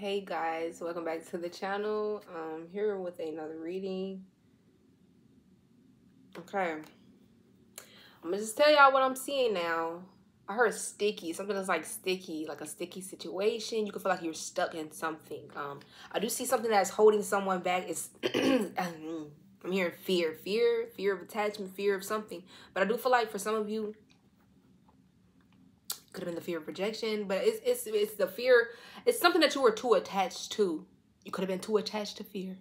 Hey guys, welcome back to the channel. Here with another reading. Okay, I'm gonna just tell y'all what I'm seeing now. I heard sticky, something that's like sticky, like a sticky situation. You can feel like you're stuck in something. I do see something that's holding someone back. It's I'm hearing fear of attachment, fear of something. But I do feel like for some of you, could have been the fear of rejection, but it's the fear. It's something that you were too attached to. You could have been too attached to fear.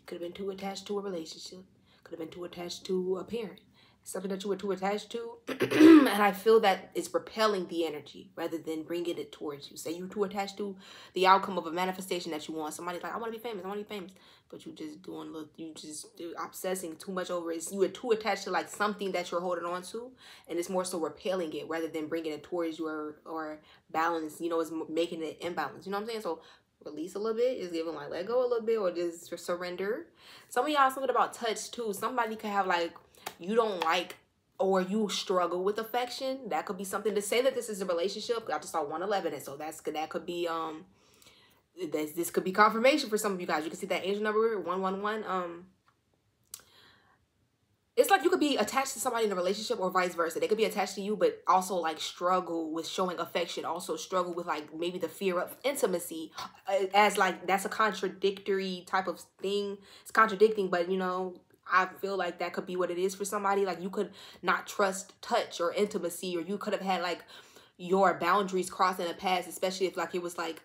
Could have been too attached to a relationship. Could have been too attached to a parent. Something that you were too attached to. And I feel that it's repelling the energy rather than bringing it towards you. Say you're too attached to the outcome of a manifestation that you want. Somebody's like, I want to be famous. I want to be famous. But you just obsessing too much over it. You are too attached to like something that you're holding on to. And it's more so repelling it rather than bringing it towards you or balance. You know, it's making it imbalance. You know what I'm saying? So release a little bit, is giving like let go a little bit, or just surrender. Some of y'all, something about touch too. Somebody could have like, you don't like or you struggle with affection. That could be something to say that this is a relationship. I just saw 111, and so that could be this could be confirmation for some of you guys. You can see that angel number 111. It's like you could be attached to somebody in a relationship or vice versa. They could be attached to you, but also like struggle with showing affection. Also struggle with like maybe the fear of intimacy, as like that's a contradictory type of thing. It's contradicting, but you know, I feel like that could be what it is for somebody. Like you could not trust touch or intimacy, or you could have had like your boundaries crossed in the past, especially if like it was like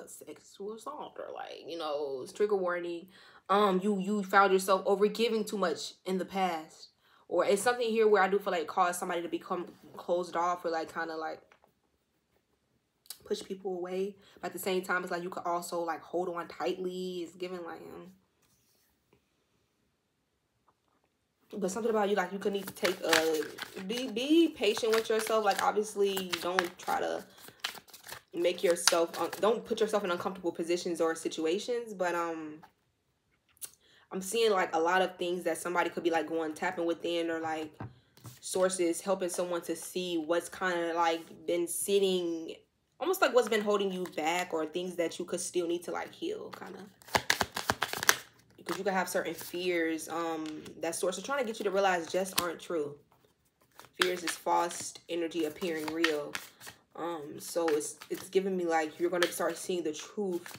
sexual assault or like, you know, trigger warning. You found yourself over giving too much in the past, or it's something here where I do feel like cause somebody to become closed off or like kind of like push people away. But at the same time, it's like you could also like hold on tightly. It's giving like but something about you, like you could need to take be patient with yourself. Like obviously don't try to make yourself don't put yourself in uncomfortable positions or situations, but I'm seeing like a lot of things that somebody could be like going tapping within, or like sources helping someone to see what's kind of like been sitting, almost like what's been holding you back, or things that you could still need to like heal, kind of. Because you could have certain fears that source are trying to get you to realize just aren't true. Fears is false energy appearing real. So it's giving me like you're gonna start seeing the truth,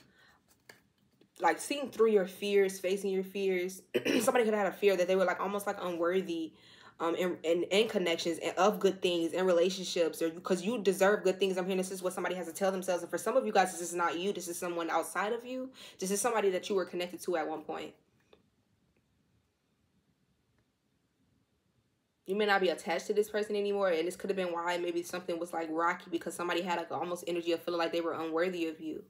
like seeing through your fears, facing your fears. Somebody could have had a fear that they were like almost like unworthy in connections and of good things in relationships, or because you deserve good things. I'm hearing this is what somebody has to tell themselves. And for some of you guys, this is not you. This is someone outside of you. This is somebody that you were connected to at one point. You may not be attached to this person anymore, and this could have been why maybe something was like rocky, because somebody had like almost energy of feeling like they were unworthy of you,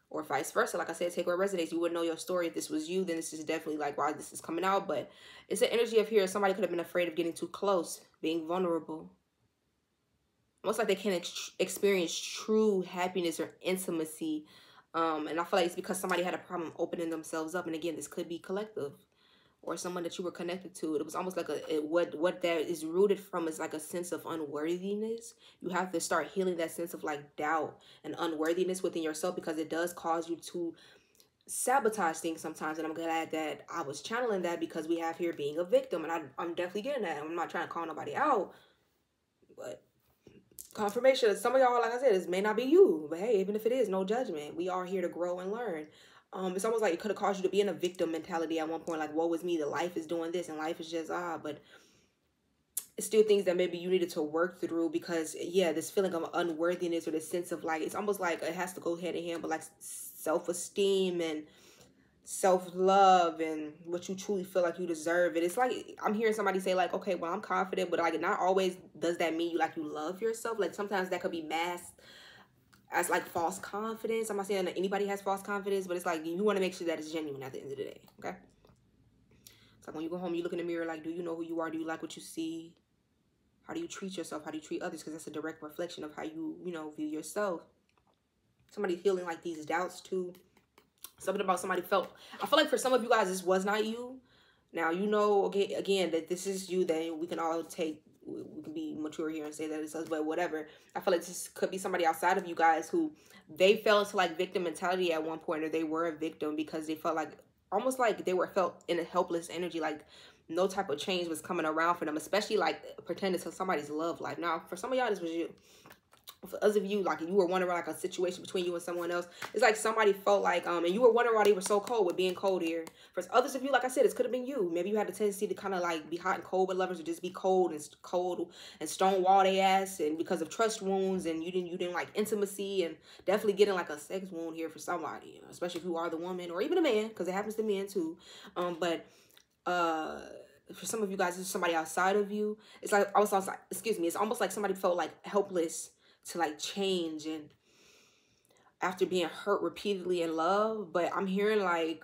or vice versa. Like I said, take where it resonates. You wouldn't know your story. If this was you, then this is definitely like why this is coming out. But it's an energy of here. Somebody could have been afraid of getting too close, being vulnerable. Almost like they can't experience true happiness or intimacy. And I feel like it's because somebody had a problem opening themselves up. And again, this could be collective, or someone that you were connected to. It was almost like what that is rooted from is like a sense of unworthiness. You have to start healing that sense of like doubt and unworthiness within yourself, because it does cause you to sabotage things sometimes. And I'm glad that I was channeling that, because we have here being a victim, and I'm definitely getting that. I'm not trying to call nobody out, but confirmation. Some of y'all, like I said, this may not be you, but hey, even if it is, no judgment. We are here to grow and learn. It's almost like it could have caused you to be in a victim mentality at one point, like, woe is me, the life is doing this, and life is just, but it's still things that maybe you needed to work through, because, yeah, this feeling of unworthiness, or this sense of, like, it's almost like it has to go hand in hand, but, like, self-esteem and self-love and what you truly feel like you deserve. And it's like, I'm hearing somebody say, like, okay, well, I'm confident, but, like, not always does that mean you, like, you love yourself. Like, sometimes that could be masked as like false confidence. I'm not saying that anybody has false confidence, but it's like you want to make sure that it's genuine at the end of the day. Okay, it's like when you go home, you look in the mirror, like, do you know who you are? Do you like what you see? How do you treat yourself? How do you treat others? Because that's a direct reflection of how you know, view yourself. Somebody feeling like these doubts too. Something about somebody felt, I feel like for some of you guys, this was not you. Now, you know, okay, again, that this is you, then we can all take we can be mature here and say that it's us, but whatever. I feel like this could be somebody outside of you guys who they fell into like victim mentality at one point, or they were a victim because they felt like almost like they were felt in a helpless energy, like no type of change was coming around for them, especially like pretending to somebody's love life. Now, for some of y'all, this was you. For others of you, like you were wondering like a situation between you and someone else. It's like somebody felt like and you were wondering why they were so cold with being cold here. For others of you, like I said, it could have been you. Maybe you had the tendency to kind of like be hot and cold with lovers, or just be cold and stonewall they ass, and because of trust wounds, and you didn't like intimacy, and definitely getting like a sex wound here for somebody, you know, especially if you are the woman or even a man, because it happens to men too. But for some of you guys, this is somebody outside of you. It's like it's almost like somebody felt like helpless to like change, and after being hurt repeatedly in love. But I'm hearing like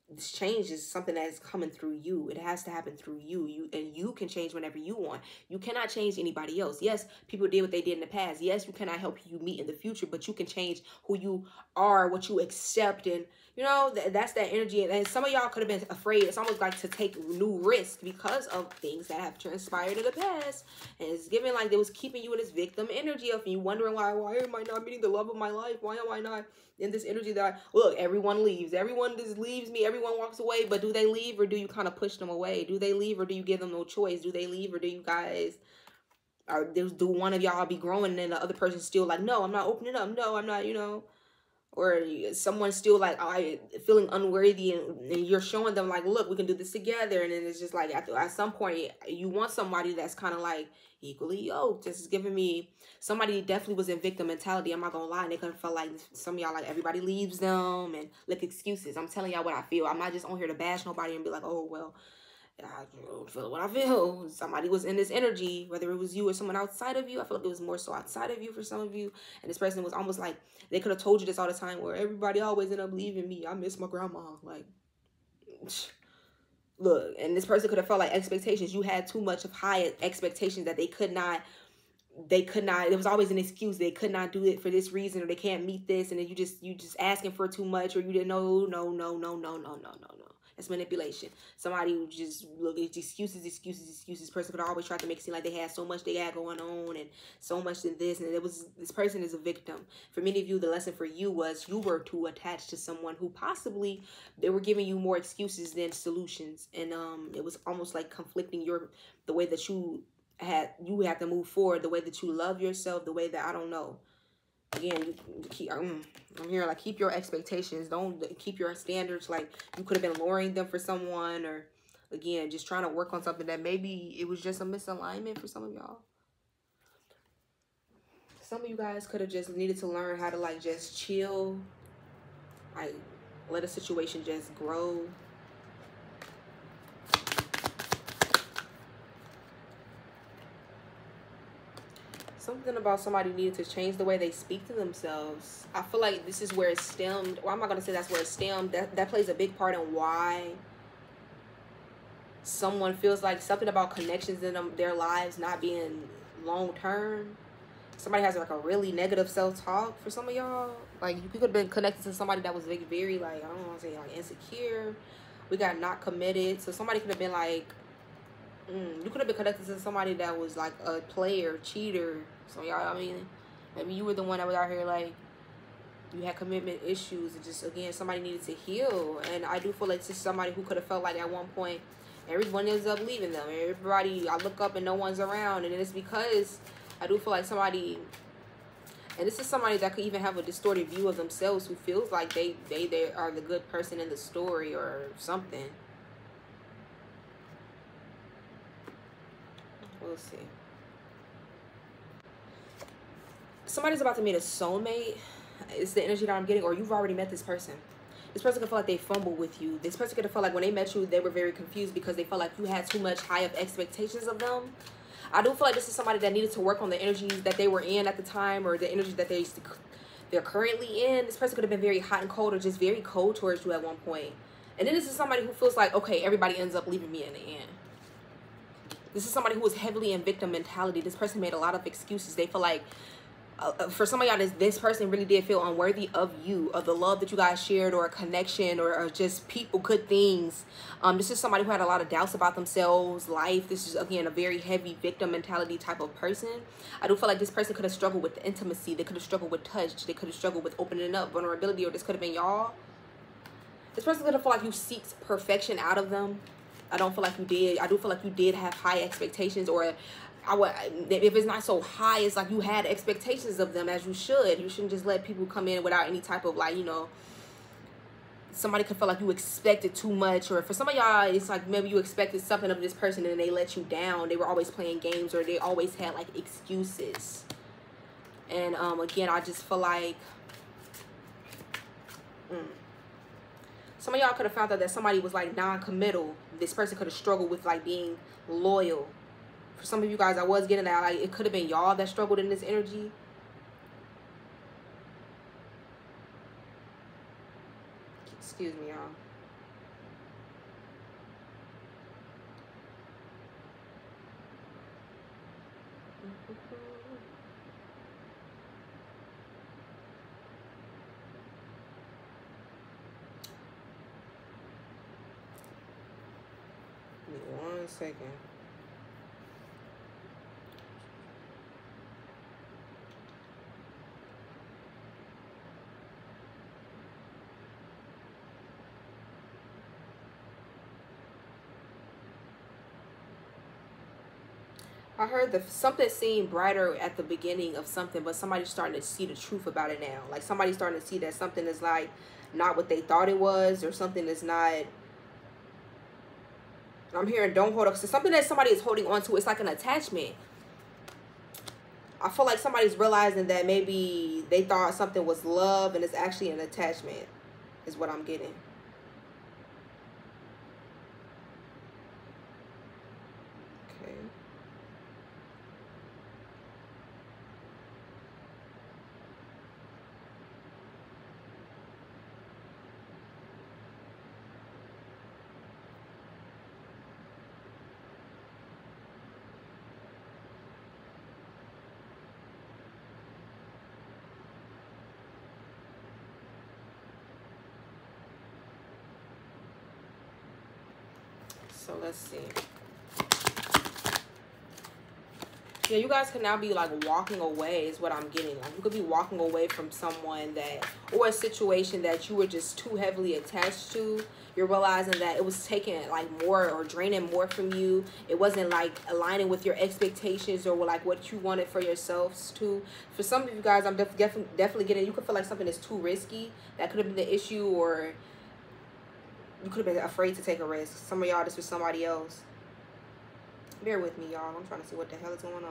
this change is something that is coming through you. It has to happen through you. You can change whenever you want. You cannot change anybody else. Yes, people did what they did in the past. Yes, you cannot help you meet in the future, but you can change who you are, what you accept, and you know, that's that energy. And some of y'all could have been afraid. It's almost like to take new risks because of things that have transpired in the past. And it's giving like they was keeping you in this victim energy of you wondering why am I not meeting the love of my life? Why am I not in this energy that look, everyone leaves. Everyone just leaves me. Everyone walks away. But do they leave, or do you kind of push them away? Do they leave, or do you give them no choice? Do they leave, or do you guys, or do one of y'all be growing and the other person still like, no, I'm not opening up. No, I'm not, you know. Or someone's still like, feeling unworthy, and you're showing them like, look, we can do this together. And then it's just like at some point you want somebody that's kind of like equally yoked. This is giving me somebody definitely was in victim mentality. I'm not gonna lie, and they could feel like some of y'all like everybody leaves them and look excuses. I'm telling y'all what I feel. I'm not just on here to bash nobody and be like, oh well, I feel what I feel. Somebody was in this energy, whether it was you or someone outside of you. I feel like it was more so outside of you for some of you. And this person was almost like they could have told you this all the time, where everybody always end up leaving me. I miss my grandma. Like, look, and this person could have felt like expectations. You had too much of high expectations that they could not, there was always an excuse. They could not do it for this reason, or they can't meet this. And then you just asking for too much, or you didn't know, no. That's manipulation. Somebody who just look at excuses. Person could always try to make it seem like they had so much they had going on and so much in this. And this person is a victim. For many of you, the lesson for you was you were too attached to someone who possibly they were giving you more excuses than solutions. And it was almost like conflicting the way that you had to move forward, the way that you love yourself, the way that, I don't know. Again, I'm here like keep your expectations. Don't keep your standards. Like you could have been lowering them for someone, or again, just trying to work on something that maybe it was just a misalignment for some of y'all. Some of you guys could have just needed to learn how to like just chill. Like let a situation just grow. Something about somebody needed to change the way they speak to themselves. I feel like this is where it stemmed. Well, I'm not going to say that's where it stemmed. That plays a big part in why someone feels like something about connections in their lives not being long-term. Somebody has like a really negative self-talk for some of y'all. Like you could have been connected to somebody that was very like, I don't want to say like insecure. We got not committed. So somebody could have been like, you could have been connected to somebody that was like a player, cheater. So y'all, I mean, maybe you were the one that was out here like you had commitment issues, and just again somebody needed to heal. And I do feel like this is somebody who could have felt like at one point everyone ends up leaving them. Everybody, I look up and no one's around, and it's because I do feel like somebody, and this is somebody that could even have a distorted view of themselves, who feels like they are the good person in the story or something. We'll see. Somebody's about to meet a soulmate. It's the energy that I'm getting. Or you've already met this person. This person could feel like they fumbled with you. This person could have felt like when they met you, they were very confused because they felt like you had too much high of expectations of them. I do feel like this is somebody that needed to work on the energies that they were in at the time, or the energy that they're currently in. This person could have been very hot and cold, or just very cold towards you at one point. And then this is somebody who feels like, okay, everybody ends up leaving me in the end. This is somebody who was heavily in victim mentality. This person made a lot of excuses. They feel like for some of y'all, this person really did feel unworthy of you, of the love that you guys shared, or a connection, or just people, good things. This is somebody who had a lot of doubts about themselves, life. This is, again, a very heavy victim mentality type of person. I do feel like this person could have struggled with intimacy. They could have struggled with touch. They could have struggled with opening up, vulnerability, or this could have been y'all. This person could have felt like you seek perfection out of them. I don't feel like you did. I do feel like you did have high expectations, or if it's not so high, it's like you had expectations of them, as you should. You shouldn't just let people come in without any type of, like, you know, somebody could feel like you expected too much. Or for some of y'all, it's like maybe you expected something of this person and they let you down. They were always playing games, or they always had like excuses. And again, I just feel like some of y'all could have found out that somebody was like non-committal. This person could have struggled with like being loyal. For some of you guys, I was getting that, like, it could have been y'all that struggled in this energy. Excuse me, y'all. Give me 1 second. I heard something seemed brighter at the beginning of something, but somebody's starting to see the truth about it now. Like, somebody's starting to see that something is like not what they thought it was, or something is not. I'm hearing don't hold up. So something that somebody is holding on to, it's like an attachment. I feel like somebody's realizing that maybe they thought something was love and it's actually an attachment, is what I'm getting. Okay. So let's see. Yeah, you guys can now be like walking away, is what I'm getting. Like, you could be walking away from someone that, or a situation that you were just too heavily attached to. You're realizing that it was taking like more, or draining more from you. It wasn't like aligning with your expectations, or like what you wanted for yourselves too. For some of you guys, I'm definitely getting, you could feel like something is too risky. That could have been the issue, or you could have been afraid to take a risk. Some of y'all, this was somebody else. Bear with me, y'all. I'm trying to see what the hell is going on.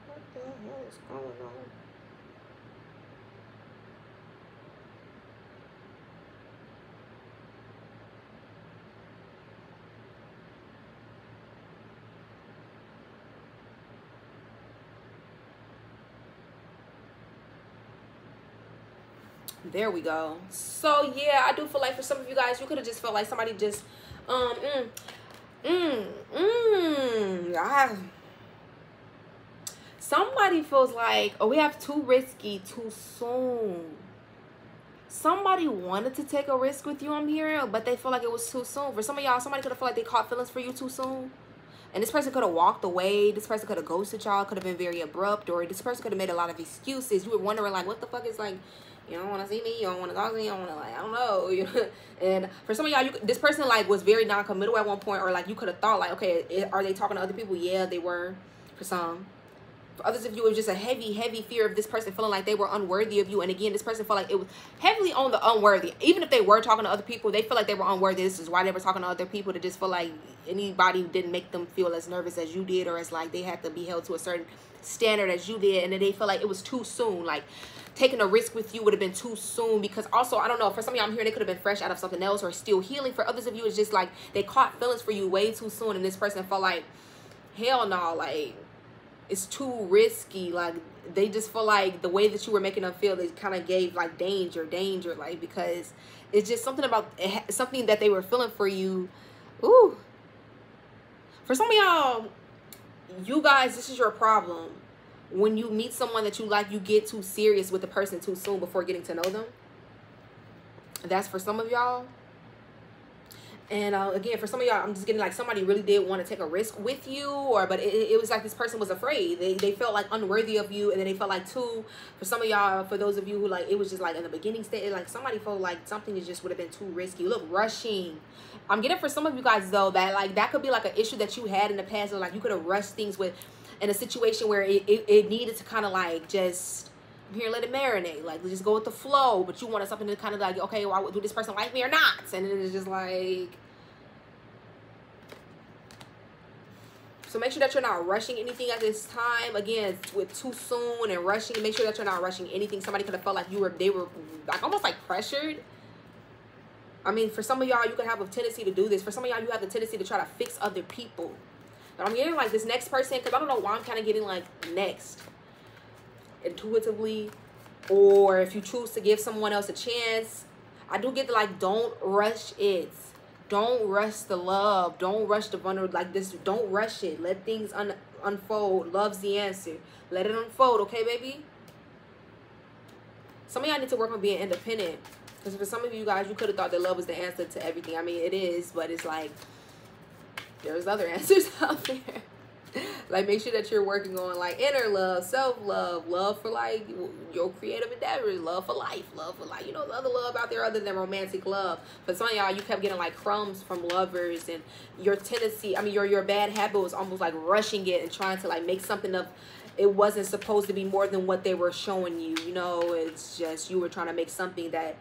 What the hell is going on? There we go. So yeah, I do feel like for some of you guys, you could have just felt like somebody just somebody feels like, oh, we have too risky too soon. Somebody wanted to take a risk with you, I'm hearing, but they feel like it was too soon. For some of y'all, somebody could have felt like they caught feelings for you too soon. And this person could have walked away. This person could have ghosted y'all, could have been very abrupt, or this person could have made a lot of excuses. You were wondering, like, what the fuck is, like, you don't want to see me, you don't want to talk to me, you don't want to, like, I don't know. And for some of y'all, this person, like, was very non-committal at one point, or, like, you could have thought, like, okay, are they talking to other people? Yeah, they were, for some. For others of you, it was just a heavy, heavy fear of this person feeling like they were unworthy of you. And again, this person felt like it was heavily on the unworthy. Even if they were talking to other people, they feel like they were unworthy. This is why they were talking to other people, to just feel like anybody didn't make them feel as nervous as you did, or as like they had to be held to a certain standard as you did. And then they feel like it was too soon. Like, taking a risk with you would have been too soon, because also, I don't know, for some of y'all, I'm hearing they could have been fresh out of something else or still healing. For others of you, it's just like they caught feelings for you way too soon, and this person felt like, hell no, like, it's too risky. Like, they just feel like the way that you were making them feel, they kind of gave like danger, like, because it's just something about something that they were feeling for you. Ooh. For some of y'all, you guys, this is your problem. when you meet someone that you like, you get too serious with the person too soon before getting to know them. That's for some of y'all. And again, for some of y'all, I'm just getting like somebody really did want to take a risk with you, but it was like this person was afraid. They felt like unworthy of you, and then they felt like too, for some of y'all, for those of you who like, it was just like in the beginning stage, like somebody felt like something just would have been too risky. Look, rushing. I'm getting for some of you guys though, that like that could be like an issue that you had in the past, or like you could have rushed things with in a situation where it needed to kind of like just, here, let it marinate, like just go with the flow, but you wanted something to kind of like, okay, well, do this person like me or not? And then it's just like, so make sure that you're not rushing anything at this time. Again, with too soon and rushing, make sure that you're not rushing anything. Somebody could have felt like they were like almost like pressured. I mean, for some of y'all, you could have a tendency to do this. For some of y'all, you have the tendency to try to fix other people. But I'm getting like this next person, because I don't know why I'm kind of getting like next intuitively, or if you choose to give someone else a chance, I do get the like, don't rush it. Don't rush the love. Don't rush the vulnerable like this. Don't rush it. Let things unfold. Love's the answer. Let it unfold, okay, baby? Some of y'all need to work on being independent. Because for some of you guys, you could have thought that love was the answer to everything. I mean, it is, but it's like, there's other answers out there. Like, make sure that you're working on like inner love, self-love, love for like your creative endeavors, love for life, you know, the other love out there other than romantic love. For some of y'all, you kept getting like crumbs from lovers, and your tendency, I mean, your bad habit was almost like rushing it and trying to like make something of, it wasn't supposed to be more than what they were showing you. You know, it's just you were trying to make something that,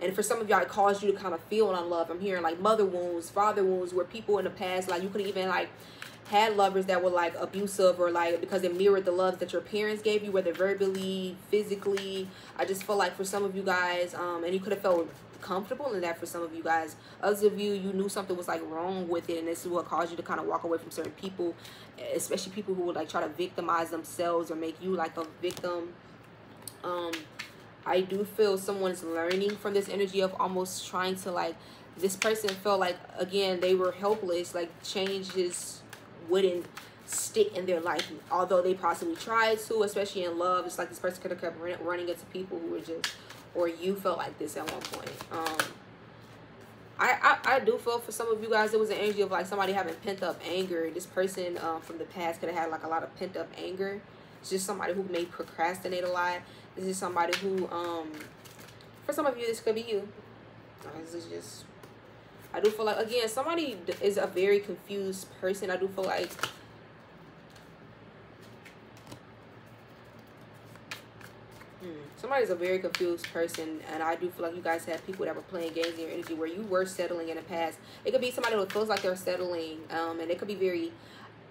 and for some of y'all, it caused you to kind of feel unloved. I'm hearing like mother wounds, father wounds, where people in the past, like you could even like had lovers that were like abusive, or like because it mirrored the love that your parents gave you, whether verbally, physically. I just feel like for some of you guys, and you could have felt comfortable in that for some of you guys. Others of you, you knew something was like wrong with it, and this is what caused you to kind of walk away from certain people, especially people who would like try to victimize themselves or make you like a victim. I do feel someone's learning from this energy of almost trying to like, this person felt like, again, they were helpless, like changes wouldn't stick in their life, although they possibly tried to, especially in love. It's like this person could have kept running into people who were just, or you felt like this at one point. I do feel for some of you guys, there was an energy of like somebody having pent up anger. This person from the past could have had like a lot of pent up anger. It's just somebody who may procrastinate a lot. This is somebody who, for some of you, this could be you. This is just, I do feel like, again, somebody is a very confused person. I do feel like somebody's a very confused person, and I do feel like you guys have people that were playing games in your energy where you were settling in the past. It could be somebody who feels like they're settling, and they could be very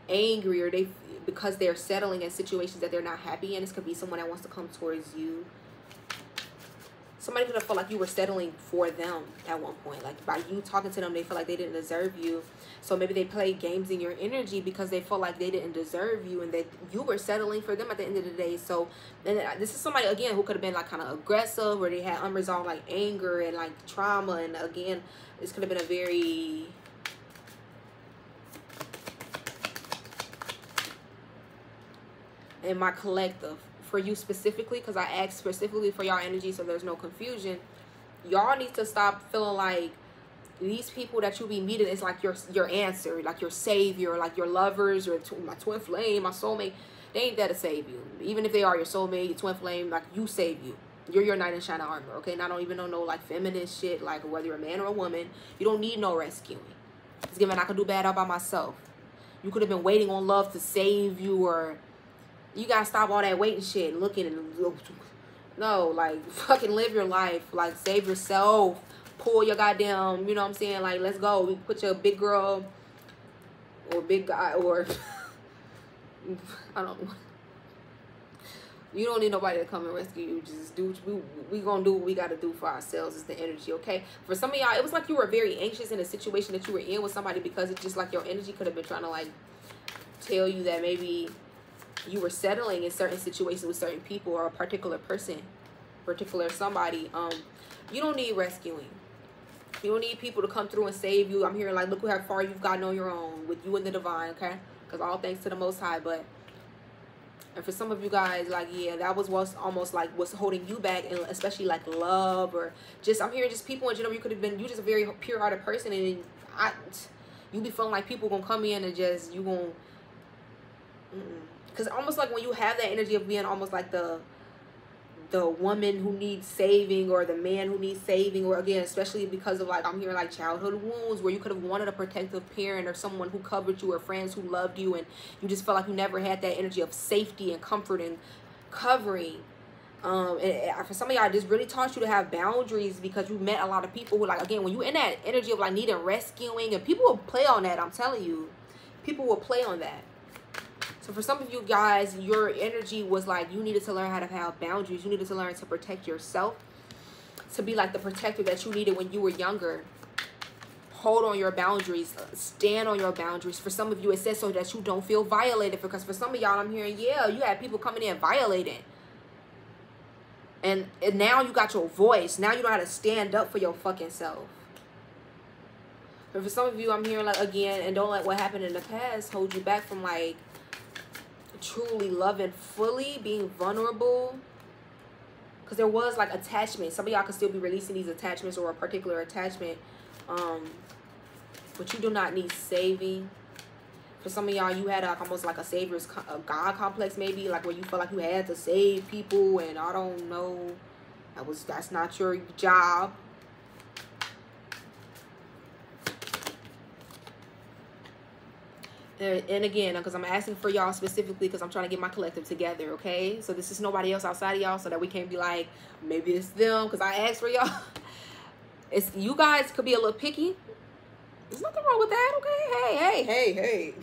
angry, or because they're settling in situations that they're not happy in. This could be someone that wants to come towards you. Somebody could have felt like you were settling for them at one point. Like by you talking to them, they felt like they didn't deserve you. So maybe they played games in your energy because they felt like they didn't deserve you, and that you were settling for them at the end of the day. So, and this is somebody, again, who could have been like kind of aggressive, or they had unresolved like anger and like trauma. And again, this could have been a very, in my collective, for you specifically, because I asked specifically for y'all energy so there's no confusion, y'all need to stop feeling like these people that you be meeting is like your answer, like your savior, like your lovers, or my twin flame, my soulmate. They ain't there to save you. Even if they are your soulmate, your twin flame, like you save you. You're your knight in shining armor, okay? And I don't even know no like feminist shit, like whether you're a man or a woman, you don't need no rescuing. It's given I can do bad all by myself. You could have been waiting on love to save you, or you gotta stop all that waiting shit and looking and no, like fucking live your life, like save yourself, pull your goddamn, you know what I'm saying, like let's go. We put your big girl or big guy, or I don't know, you don't need nobody to come and rescue you. Just do we gonna do what we gotta do for ourselves. Is the energy, okay? For some of y'all, it was like you were very anxious in a situation that you were in with somebody, because it's just like your energy could have been trying to like tell you that maybe you were settling in certain situations with certain people, or a particular person, particular somebody. You don't need rescuing. You don't need people to come through and save you. I'm hearing like, look how far you've gotten on your own with you and the divine, okay? Because all thanks to the Most High. But And for some of you guys, like, yeah, that was what's almost like what's holding you back, and especially like love, or just, I'm hearing just people in general. You could have been, you just a very pure-hearted person, and you be feeling like people gonna come in and just, you gonna, because almost like when you have that energy of being almost like the woman who needs saving, or the man who needs saving, or again, especially because of like, I'm hearing like childhood wounds where you could have wanted a protective parent or someone who covered you, or friends who loved you, and you just felt like you never had that energy of safety and comfort and covering. And for some of y'all, it just really taught you to have boundaries, because you met a lot of people who, like, again, when you in that energy of like needing rescuing, and people will play on that. I'm telling you, people will play on that. So for some of you guys, your energy was like, you needed to learn how to have boundaries. You needed to learn to protect yourself, to be like the protector that you needed when you were younger. Hold on your boundaries. Stand on your boundaries. For some of you, it says so that you don't feel violated. Because for some of y'all, I'm hearing, yeah, you had people coming in violating. And now you got your voice. Now you know how to stand up for your fucking self. But for some of you, I'm hearing, like, again, and don't let what happened in the past hold you back from, like, truly loving fully, being vulnerable. Because there was like attachment. Some of y'all can still be releasing these attachments, or a particular attachment, but you do not need saving. For some of y'all, you had almost like a savior's God complex, maybe, like where you felt like you had to save people, and I don't know, that's not your job. And again, because I'm asking for y'all specifically, because I'm trying to get my collective together, okay? So this is nobody else outside of y'all, so that we can't be like, maybe it's them, because I asked for y'all. It's, you guys could be a little picky. There's nothing wrong with that, okay? Hey.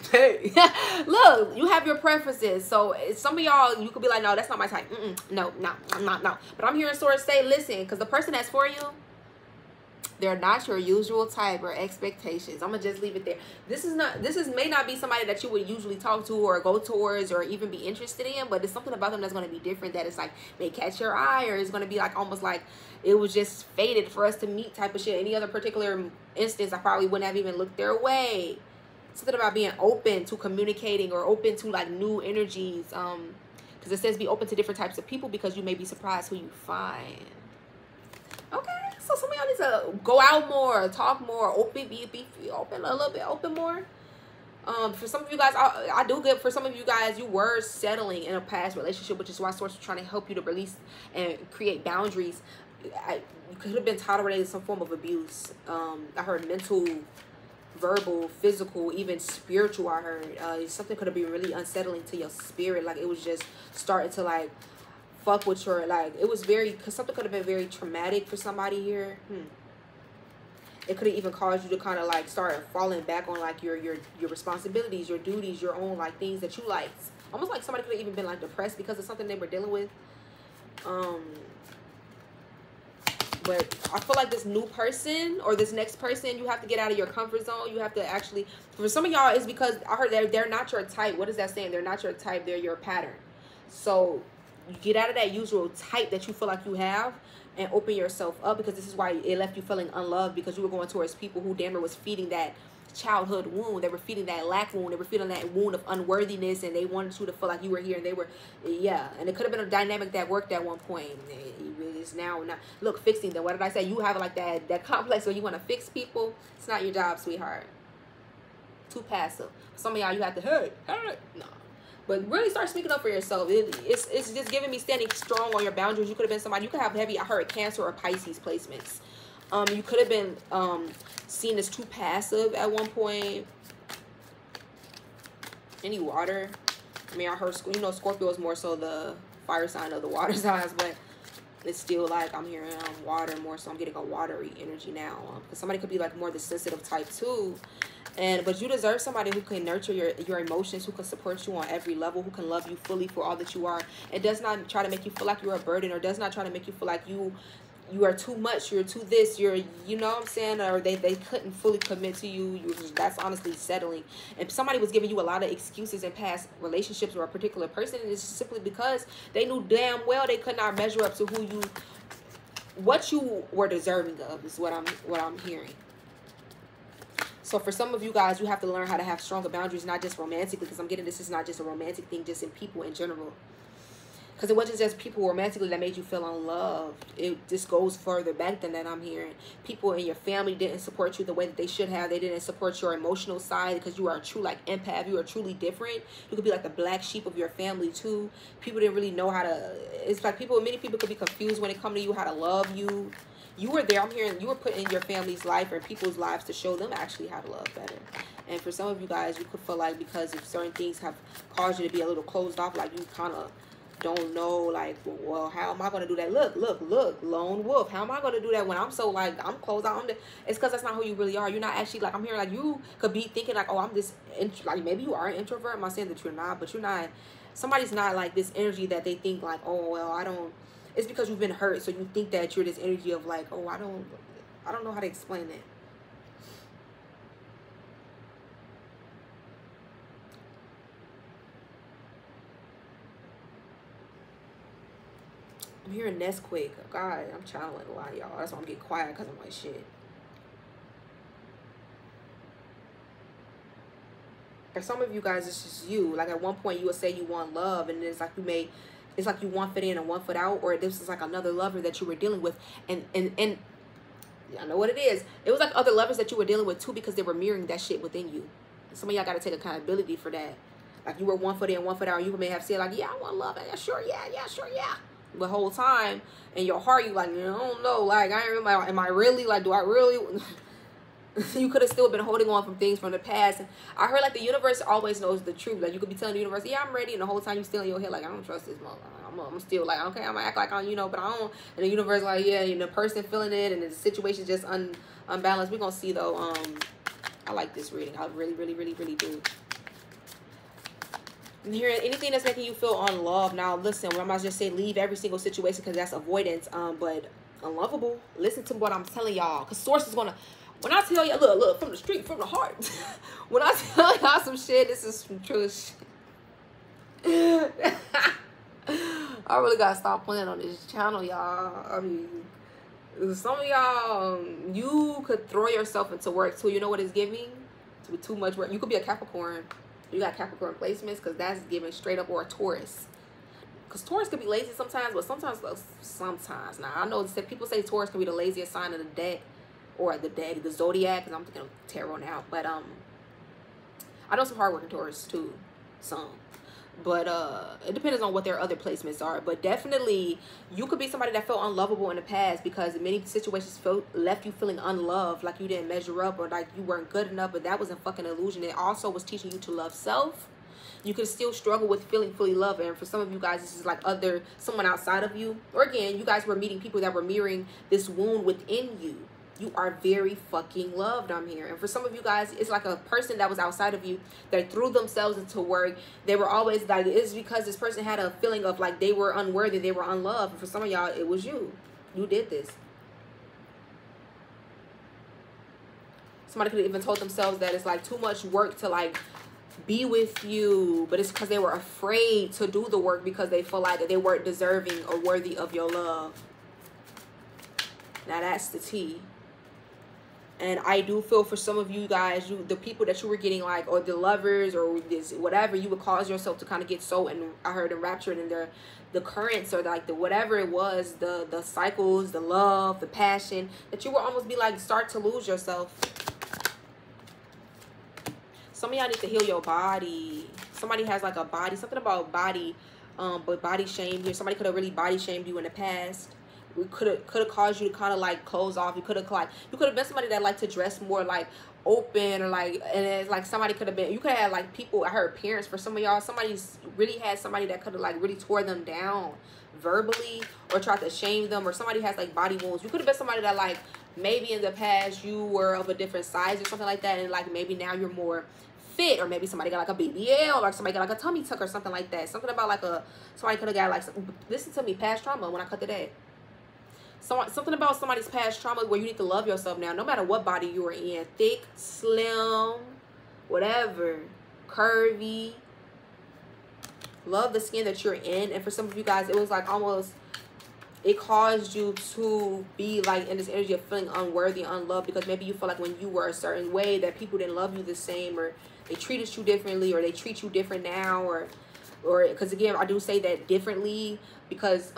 Look, you have your preferences. So some of y'all, you could be like, no, that's not my type. No. But I'm hearing Source say, listen, because the person that's for you, they're not your usual type or expectations. I'm gonna just leave it there. This may not be somebody that you would usually talk to or go towards or even be interested in, but it's something about them that's gonna be different, that it's like may catch your eye, or it's gonna be like almost like it was just fated for us to meet type of shit. Any other particular instance, I probably wouldn't have even looked their way. Something about being open to communicating, or open to like new energies. Because it says be open to different types of people, because you may be surprised who you find. Okay, so some of y'all need to go out more, talk more, be open a little bit, open more. For some of you guys, I do good. For some of you guys, you were settling in a past relationship, which is why Source was trying to help you to release and create boundaries. You could have been tolerating some form of abuse. I heard mental, verbal, physical, even spiritual. I heard something could have been really unsettling to your spirit. Like it was just starting to like fuck with your, like, it was very, because something could have been very traumatic for somebody here. It could have even caused you to kind of like start falling back on like your responsibilities, your duties, your own like things that you liked. Almost like somebody could have even been like depressed because of something they were dealing with. But I feel like this new person or this next person, you have to get out of your comfort zone. You have to actually, for some of y'all, it's because I heard that they're not your type. What is that saying? They're not your type. They're your pattern. So you get out of that usual type that you feel like you have and open yourself up, because this is why it left you feeling unloved, because you were going towards people who damn near was feeding that childhood wound. They were feeding that lack wound. They were feeding that wound of unworthiness, and they wanted you to feel like you were here, and they were, yeah. And it could have been a dynamic that worked at one point. It's now not. Look, fixing them. What did I say? You have like that complex where you want to fix people. It's not your job, sweetheart. Too passive. Some of y'all, you have to hey, no. But really start speaking up for yourself. It's just giving me standing strong on your boundaries. You could have been somebody, you could have heavy, I heard Cancer or Pisces placements. You could have been seen as too passive at one point. Any water. I mean, I heard, you know, Scorpio is more so the fire sign of the water signs, but it's still like I'm hearing water more, so I'm getting a watery energy now. Because somebody could be like more the sensitive type too. But you deserve somebody who can nurture your emotions, who can support you on every level, who can love you fully for all that you are. It does not try to make you feel like you're a burden, or does not try to make you feel like you are too much, you're too this, you know what I'm saying, or they couldn't fully commit to you. That's honestly settling. And somebody was giving you a lot of excuses in past relationships or a particular person, and it's simply because they knew damn well they could not measure up to what you were deserving of, is what I'm hearing. So for some of you guys, you have to learn how to have stronger boundaries, not just romantically, because I'm getting this is not just a romantic thing, just in people in general. Because it wasn't just people romantically that made you feel unloved. It just goes further back than that, I'm hearing. People in your family didn't support you the way that they should have. They didn't support your emotional side because you are a true, like, empath. You are truly different. You could be like the black sheep of your family, too. People didn't really know how to... It's like many people could be confused when it comes to you, how to love you. You were there. I'm hearing you were put in your family's life or people's lives to show them actually how to love better. And for some of you guys, you could feel like because if certain things have caused you to be a little closed off, like you kind of don't know, like, well, how am I going to do that? Look, lone wolf. How am I going to do that when I'm so, like, I'm closed out? It's because that's not who you really are. You're not actually, like, I'm hearing, like, you could be thinking, like, oh, I'm this, like, maybe you are an introvert. I'm not saying that you're not, but you're not, somebody's not, like, this energy that they think, like, oh, well, I don't, it's because you've been hurt, so you think that you're this energy of, like, oh, I don't know how to explain it. I'm hearing Nesquik. God, I'm channeling a lot, y'all. That's why I'm getting quiet, because I'm like, shit. For some of you guys, it's just you. Like, at one point, you would say you want love, and it's like it's like you 1 foot in and 1 foot out, or this is like another lover that you were dealing with, and I know what it is. It was like other lovers that you were dealing with, too, because they were mirroring that shit within you. And some of y'all got to take accountability for that. Like, you were 1 foot in, 1 foot out, and you may have said, like, yeah, I want love. Yeah, sure, yeah, sure, yeah. The whole time in your heart, you like, I don't know, like, am I really, like, do I really? You could have still been holding on from things from the past. And I heard, like, the universe always knows the truth. Like, you could be telling the universe, yeah, I'm ready, and the whole time you still in your head, like, I don't trust this motherfucker. I'm still like, okay, I'm gonna act like I'm, but I don't. And the universe, like, yeah, and the person feeling it, and the situation's just unbalanced. We're gonna see, though. I like this reading. I really, really, really, really do. I'm hearing anything that's making you feel unloved. Now, listen, I'm about to just say leave every single situation because that's avoidance. But unlovable. Listen to what I'm telling y'all, because source is gonna. When I tell you, look, from the street, from the heart. When I tell y'all some shit, this is some true shit. I really gotta stop playing on this channel, y'all. I mean, some of y'all, you could throw yourself into work too. You know what it's giving? To be too much work. You could be a Capricorn. You got Capricorn placements, because that's giving straight up, or a Taurus. Because Taurus could be lazy sometimes, but sometimes. Now, I know that people say Taurus can be the laziest sign of the deck. Or the zodiac, because I'm thinking of tarot now. But I know some hardworking Taurus too, some. But it depends on what their other placements are. But definitely, you could be somebody that felt unlovable in the past, because in many situations left you feeling unloved, like you didn't measure up, or like you weren't good enough. But that was a fucking illusion. It also was teaching you to love self. You could still struggle with feeling fully loved. And for some of you guys, this is like someone outside of you. Or again, you guys were meeting people that were mirroring this wound within you. You are very fucking loved, I'm here. And for some of you guys, it's like a person that was outside of you that threw themselves into work. They were always like, it's because this person had a feeling of like they were unworthy, they were unloved. And for some of y'all, it was you. You did this. Somebody could have even told themselves that it's like too much work to like be with you, but it's because they were afraid to do the work because they feel like that they weren't deserving or worthy of your love. Now that's the tea. And I do feel for some of you guys, the people that you were getting, like, or the lovers or this whatever, you would cause yourself to kind of get so, and I heard enraptured in the currents, or like the whatever it was, the cycles, the love, the passion, that you will almost be like start to lose yourself. Some of y'all need to heal your body. Somebody has like a body, something about body, but body shame here. Somebody could have really body shamed you in the past. We could have caused you to kind of like close off. You could have been somebody that liked to dress more like open, or like, and it's like somebody could have been, you could have had like people, I heard parents for some of y'all, somebody's really had somebody that could have like really tore them down verbally or tried to shame them, or somebody has like body wounds. You could have been somebody that like maybe in the past you were of a different size or something like that, and like maybe now you're more fit, or maybe somebody got like a BBL, or somebody got like a tummy tuck or something like that. Something about like somebody could have got like, listen to me, past trauma when I cut the day. Something about somebody's past trauma where you need to love yourself now, no matter what body you are in. Thick, slim, whatever, curvy. Love the skin that you're in. And for some of you guys, it was like almost, it caused you to be like in this energy of feeling unworthy, unloved, because maybe you feel like when you were a certain way that people didn't love you the same, or they treated you differently, or they treat you different now, or because again, I do say that differently because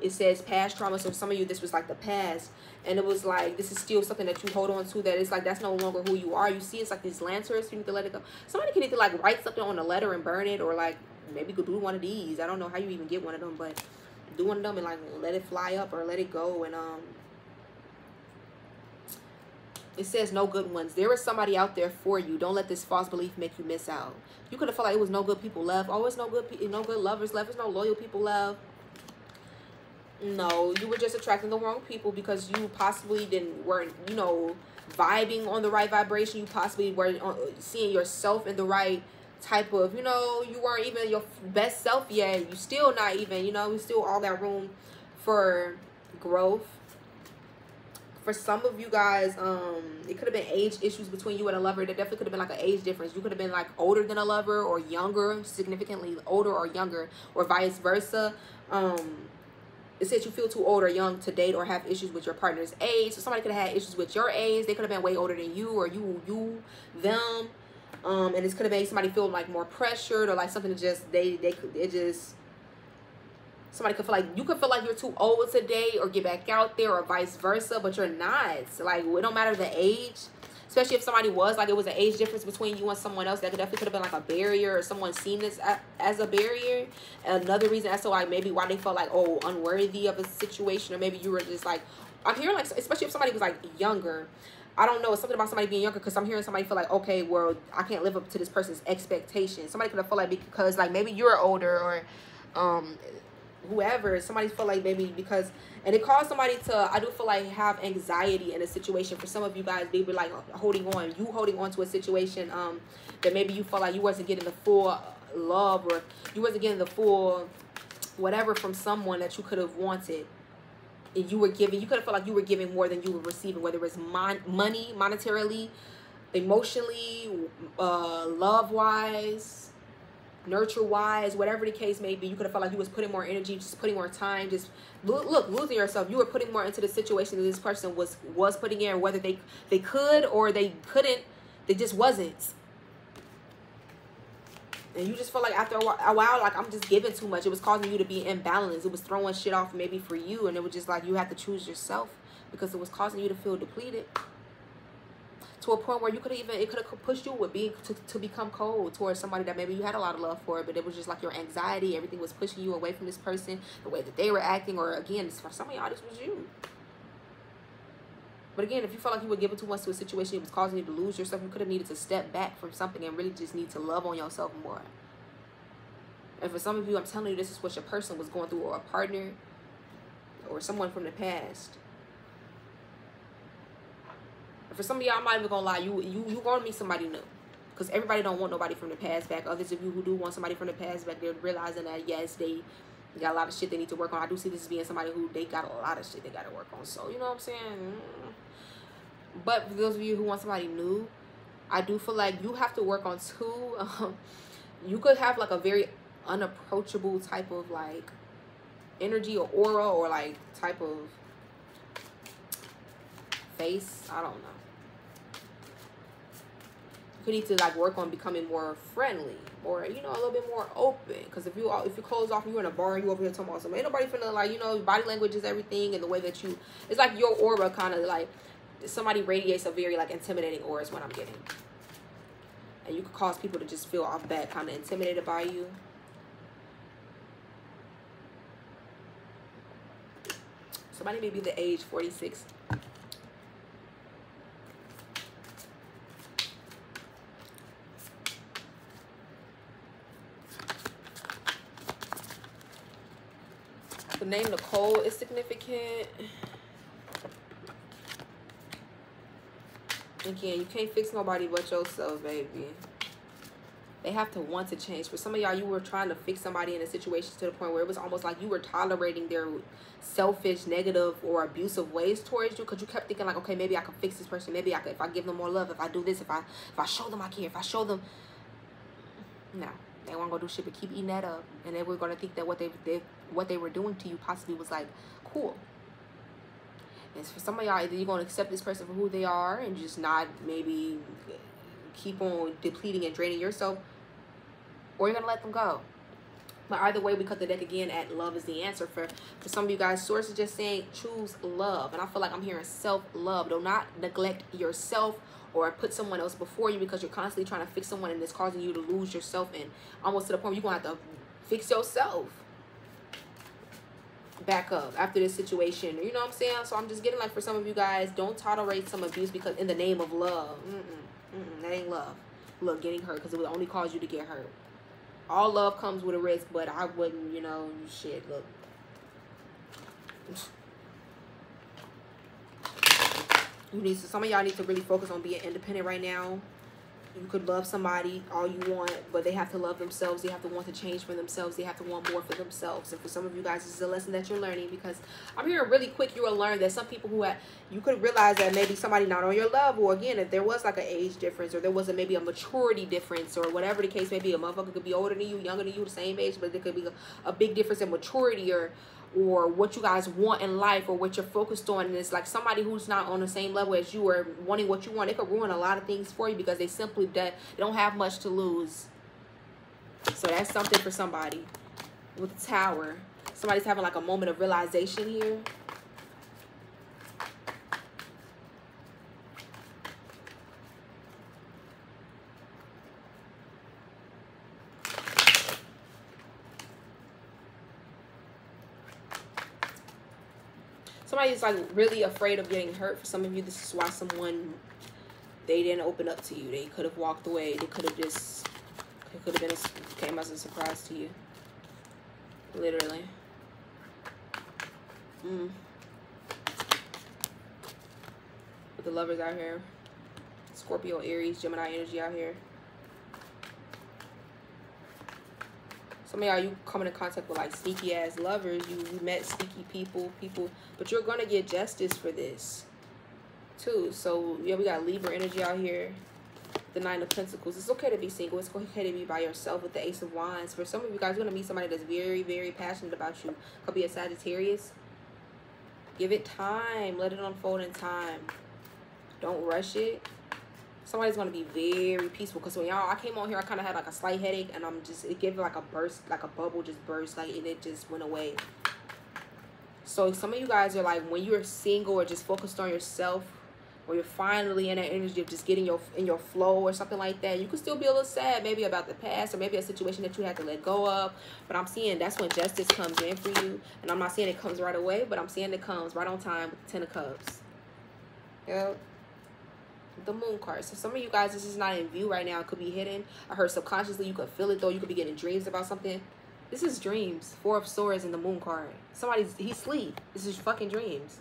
it says past trauma. So for some of you, this was like the past, and it was like this is still something that you hold on to, that it's like that's no longer who you are. You see, it's like these lanterns, you need to let it go. Somebody can either like write something on a letter and burn it, or like maybe you could do one of these. I don't know how you even get one of them, but do one of them and like let it fly up or let it go. And it says no good ones. There is somebody out there for you. Don't let this false belief make you miss out. You could have felt like it was no good people left. Always no good lovers left. There's no loyal people left. No, you were just attracting the wrong people because you possibly weren't, you know, vibing on the right vibration. You possibly weren't seeing yourself in the right type of, you know, you weren't even your best self yet. You still not even, you know, we still all got room for growth. For some of you guys, it could have been age issues between you and a lover. There definitely could have been like an age difference. You could have been like older than a lover, or younger, significantly older or younger, or vice versa. It says you feel too old or young to date or have issues with your partner's age. So somebody could have had issues with your age. They could have been way older than you, or you them. And this could have made somebody feel like more pressured, or like something that just somebody could feel like, you could feel like you're too old to date or get back out there, or vice versa, but you're not. Like, it don't matter the age, especially if somebody was like, it was an age difference between you and someone else. That definitely could have been like a barrier, or someone seen this as a barrier. Another reason as to like maybe why they felt like, oh, unworthy of a situation, or maybe you were just like, I'm hearing like, especially if somebody was like younger. I don't know, it's something about somebody being younger, because I'm hearing somebody feel like, okay, well, I can't live up to this person's expectations. Somebody could have felt like because like maybe you're older, or whoever, somebody felt like maybe because, and it caused somebody to, I do feel like, have anxiety in a situation. For some of you guys, they were like holding on to a situation that maybe you felt like you wasn't getting the full love, or you wasn't getting the full whatever from someone that you could have wanted. And you were giving, you could have felt like you were giving more than you were receiving, whether it was money, monetarily, emotionally, love-wise, nurture-wise, whatever the case may be. You could have felt like you was putting more energy, just putting more time, just losing yourself. You were putting more into the situation that this person was putting in, whether they could or they couldn't, they just wasn't. And you just feel like after a while, like, I'm just giving too much. It was causing you to be imbalanced. It was throwing shit off maybe for you. And it was just like you had to choose yourself, because it was causing you to feel depleted. To a point where you could have even, it could have pushed you with being to become cold towards somebody that maybe you had a lot of love for. But it was just like your anxiety. Everything was pushing you away from this person. The way that they were acting. Or again, for some of y'all, this was you. But again, if you felt like you were giving too much to a situation, it was causing you to lose yourself, you could have needed to step back from something and really just need to love on yourself more. And for some of you, I'm telling you, this is what your person was going through, or a partner, or someone from the past. And for some of y'all, I'm not even gonna lie, you gonna meet somebody new, because everybody don't want nobody from the past back. Others of you who do want somebody from the past back, they're realizing that yes, they got a lot of shit they need to work on. I do see this as being somebody who they got a lot of shit they got to work on. So you know what I'm saying. But for those of you who want somebody new, I do feel like you have to work on too. You could have like a very unapproachable type of like energy or aura, or like type of face. I don't know. You need to like work on becoming more friendly, or you know, a little bit more open. Because if you close off and you're in a bar and you over here talking about something, ain't nobody finna, like, you know, body language is everything, and the way that you, it's like your aura kind of like, somebody radiates a very like intimidating aura is what I'm getting. And you could cause people to just feel off bad, kind of intimidated by you. Somebody may be the age 46. The name Nicole is significant. Again, you can't fix nobody but yourself, baby. They have to want to change. For some of y'all, you were trying to fix somebody in a situation to the point where it was almost like you were tolerating their selfish, negative, or abusive ways towards you, because you kept thinking like, okay, maybe I can fix this person. Maybe I could, if I give them more love, if I do this, if I show them I care, if I show them. No, they weren't gonna do shit but keep eating that up, and they were gonna think that what they what they were doing to you possibly was like cool. And for some of y'all, either you're going to accept this person for who they are and just not maybe keep on depleting and draining yourself, or you're going to let them go. But either way, we cut the deck again at love is the answer. For some of you guys, source is just saying choose love. And I feel like I'm hearing self-love. Do not neglect yourself or put someone else before you, because you're constantly trying to fix someone and it's causing you to lose yourself, and almost to the point where you're going to have to fix yourself back up after this situation. You know what I'm saying? So I'm just getting like, for some of you guys, don't tolerate some abuse because in the name of love. That ain't love. Look, getting hurt because it will only cause you to get hurt. All love comes with a risk, but I wouldn't, you know, shit, look. Some of y'all need to really focus on being independent right now. You could love somebody all you want, but they have to love themselves. They have to want to change for themselves. They have to want more for themselves. And for some of you guys, this is a lesson that you're learning, because I'm hearing really quick you will learn that some people who had, you could realize that maybe somebody not on your level, again, if there was like an age difference, or there was maybe a maturity difference, or whatever the case may be. A motherfucker could be older than you, younger than you, the same age, but there could be a big difference in maturity, or what you guys want in life, or what you're focused on. And it's like somebody who's not on the same level as you, or wanting what you want, it could ruin a lot of things for you, because they simply they don't have much to lose. So that's something for somebody. With the Tower, somebody's having like a moment of realization here. Somebody's like really afraid of getting hurt. For some of you, this is why they didn't open up to you. They could have walked away. They could have just, it could have been came as a surprise to you. Literally. With the Lovers out here. Scorpio, Aries, Gemini energy out here. Some of y'all, you come in contact with like sneaky ass lovers. You met sneaky people, but you're gonna get justice for this too. So yeah, we got Libra energy out here. The Nine of Pentacles. It's okay to be single. It's okay to be by yourself with the Ace of Wands. For some of you guys, you're gonna meet somebody that's very, very passionate about you. Could be a Sagittarius. Give it time. Let it unfold in time. Don't rush it. Somebody's going to be very peaceful, because when I came on here, I kind of had like a slight headache, and it gave it like a burst, like a bubble just burst, like, and it just went away. So some of you guys are like, when you're single or just focused on yourself, or you're finally in that energy of just getting in your flow or something like that, you could still be a little sad maybe about the past, or maybe a situation that you had to let go of. But I'm seeing that's when justice comes in for you. And I'm not saying it comes right away, but I'm saying it comes right on time with the Ten of Cups. Yep. The Moon card. So some of you guys, this is not in view right now. It could be hidden. I heard subconsciously you could feel it though. You could be getting dreams about something. This is dreams. Four of Swords in the Moon card. He's asleep. This is fucking dreams.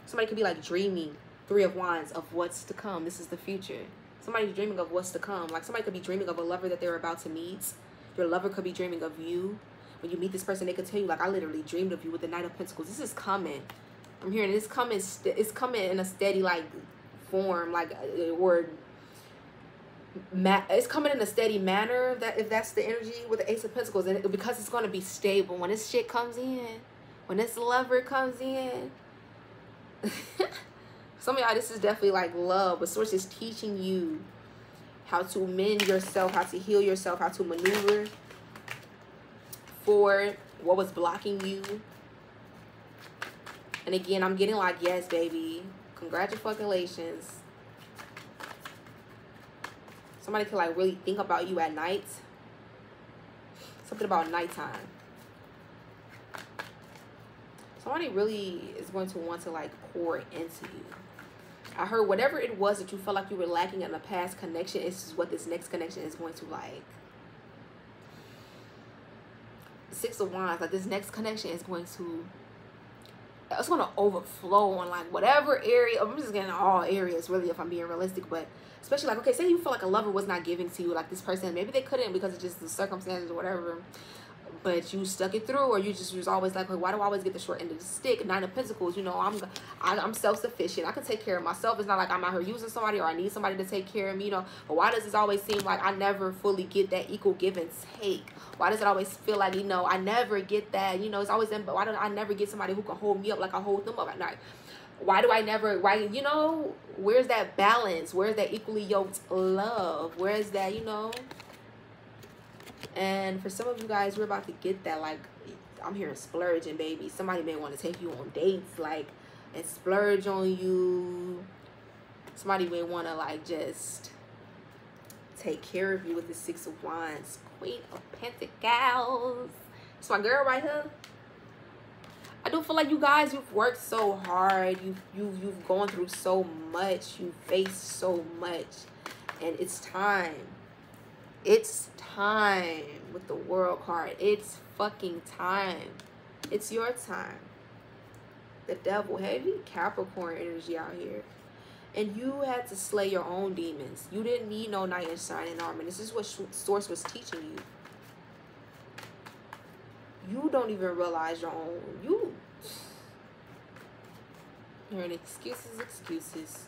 Somebody could be like dreaming. Three of Wands of what's to come. This is the future. Somebody's dreaming of what's to come. Like somebody could be dreaming of a lover that they're about to meet. Your lover could be dreaming of you. When you meet this person, they could tell you like, I literally dreamed of you with the Knight of Pentacles. This is coming. I'm hearing this coming. It's coming in a steady like form, like it's coming in a steady manner, that if that's the energy with the Ace of Pentacles, and because it's going to be stable when this shit comes in, when this lover comes in. Some of y'all, this is definitely like love, but Source is teaching you how to mend yourself, how to heal yourself, how to maneuver forward what was blocking you. And again, I'm getting like, yes baby, congratulations. Somebody can like really think about you at night. Something about nighttime. Somebody really is going to want to like pour into you. I heard whatever it was that you felt like you were lacking in the past connection, is what this next connection is going to like. Six of Wands, like this next connection is going to, it's going to overflow on like whatever area. I'm just getting all areas really, if I'm being realistic, but especially like, okay, say you feel like a lover was not giving to you, like this person, maybe they couldn't because of just the circumstances or whatever, but you stuck it through, or you just was always like, why do I always get the short end of the stick? Nine of Pentacles, you know, I'm self-sufficient. I can take care of myself. It's not like I'm out here using somebody or I need somebody to take care of me, you know. But why does this always seem like I never fully get that equal give and take? Why does it always feel like, you know, I never get that, you know, it's always, why do I never get somebody who can hold me up like I hold them up at night? Why do I never, why, you know, where's that balance? Where's that equally yoked love? Where's that, you know? And for some of you guys, we're about to get that. Like, I'm hearing splurging, baby. Somebody may want to take you on dates, like, and splurge on you. Somebody may want to, like, just take care of you with the Six of Wands. Queen of Pentacles. It's my girl right here. I do feel like you guys, you've worked so hard. You've gone through so much. You've faced so much. And it's time. It's time with the World card. It's fucking time. It's your time. The Devil, heavy Capricorn energy out here. And you had to slay your own demons. You didn't need no knight in shining armor. This is what Source was teaching you. You don't even realize your own. You're in excuses.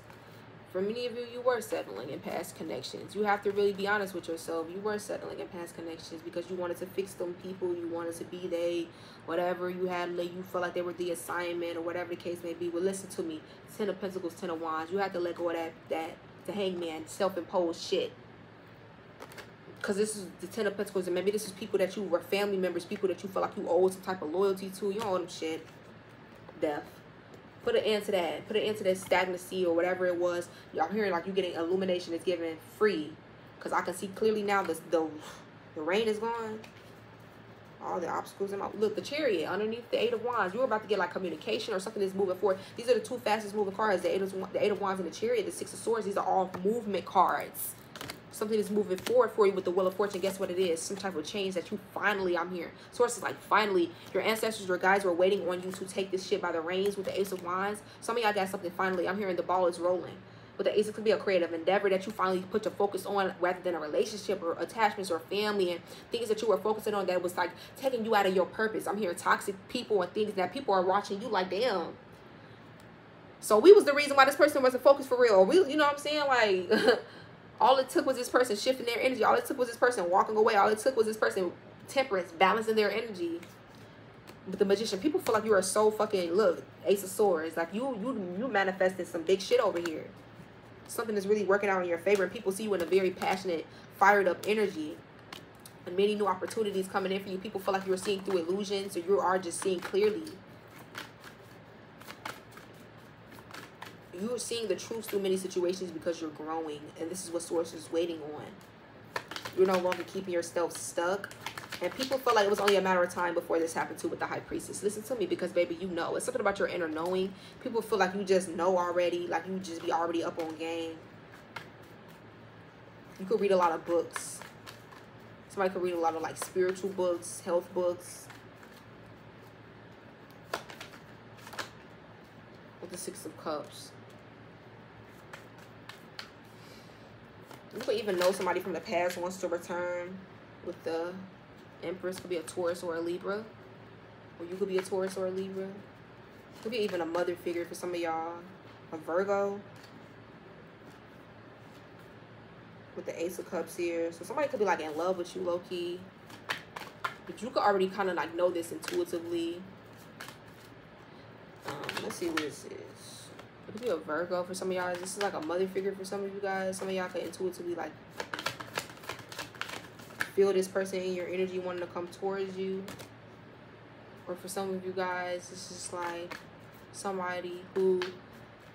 For many of you, you were settling in past connections. You have to really be honest with yourself. You were settling in past connections because you wanted to fix them people. You wanted to be they, whatever you had, you felt like they were the assignment or whatever the case may be. Well, listen to me. 10 of Pentacles, 10 of Wands. You had to let go of that the Hangman, self-imposed shit. Because this is the 10 of Pentacles, and maybe this is people that you were family members, people that you felt like you owed some type of loyalty to. You don't owe them shit. Death. Put an end to that. Put an end to that stagnancy or whatever it was. Y'all hearing like you getting illumination is given free. Because I can see clearly now the rain is gone. All the obstacles in my... Look, the Chariot underneath the 8 of Wands. You're about to get like communication or something that's moving forward. These are the two fastest moving cards. The 8 of Wands and the Chariot. The 6 of Swords. These are all movement cards. Something is moving forward for you with the Wheel of Fortune. Guess what it is? Some type of change that you finally, I'm here. Source is like, finally, your ancestors, your guides were waiting on you to take this shit by the reins with the Ace of Wands. Some of y'all got something finally. I'm hearing the ball is rolling. With the Ace, it could be a creative endeavor that you finally put your focus on rather than a relationship or attachments or family and things that you were focusing on that was like taking you out of your purpose. I'm hearing toxic people and things that people are watching you like, damn. So we was the reason why this person wasn't focused for real. Or we, you know what I'm saying? Like... All it took was this person shifting their energy. All it took was this person walking away. All it took was this person temperance, balancing their energy. But the Magician, people feel like you are so fucking, look, Ace of Swords. Like you manifested some big shit over here. Something is really working out in your favor. And people see you in a very passionate, fired up energy. And many new opportunities coming in for you. People feel like you're seeing through illusions or you are just seeing clearly. You're seeing the truth through many situations because you're growing. And this is what Source is waiting on. You're no longer keeping yourself stuck. And people feel like it was only a matter of time before this happened too with the High Priestess. Listen to me because, baby, you know. It's something about your inner knowing. People feel like you just know already. Like you just be already up on game. You could read a lot of books. Somebody could read a lot of, like, spiritual books, health books. With the Six of Cups. You could even know somebody from the past wants to return with the Empress. Could be a Taurus or a Libra. Or you could be a Taurus or a Libra. Could be even a mother figure for some of y'all. A Virgo. With the Ace of Cups here. So somebody could be like in love with you low-key. But you could already kind of like know this intuitively. Let's see what this is. It could be a Virgo for some of y'all. This is like a mother figure for some of you guys. Some of y'all could intuitively like feel this person in your energy wanting to come towards you. Or for some of you guys, this is like somebody who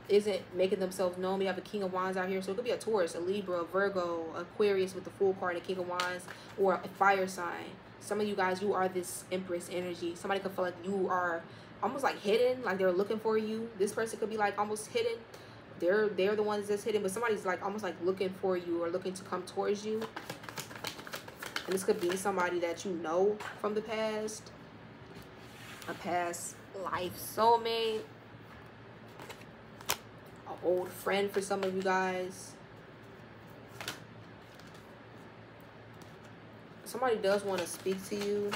isn't making themselves known. We have a King of Wands out here. So it could be a Taurus, a Libra, a Virgo, Aquarius with the Fool card, a King of Wands, or a fire sign. Some of you guys, you are this Empress energy. Somebody could feel like you are almost like hidden, like they're looking for you. This person could be like almost hidden. They're the ones that's hidden, but somebody's like almost like looking for you or looking to come towards you. And this could be somebody that you know from the past. A past life soulmate. An old friend for some of you guys. Somebody does want to speak to you.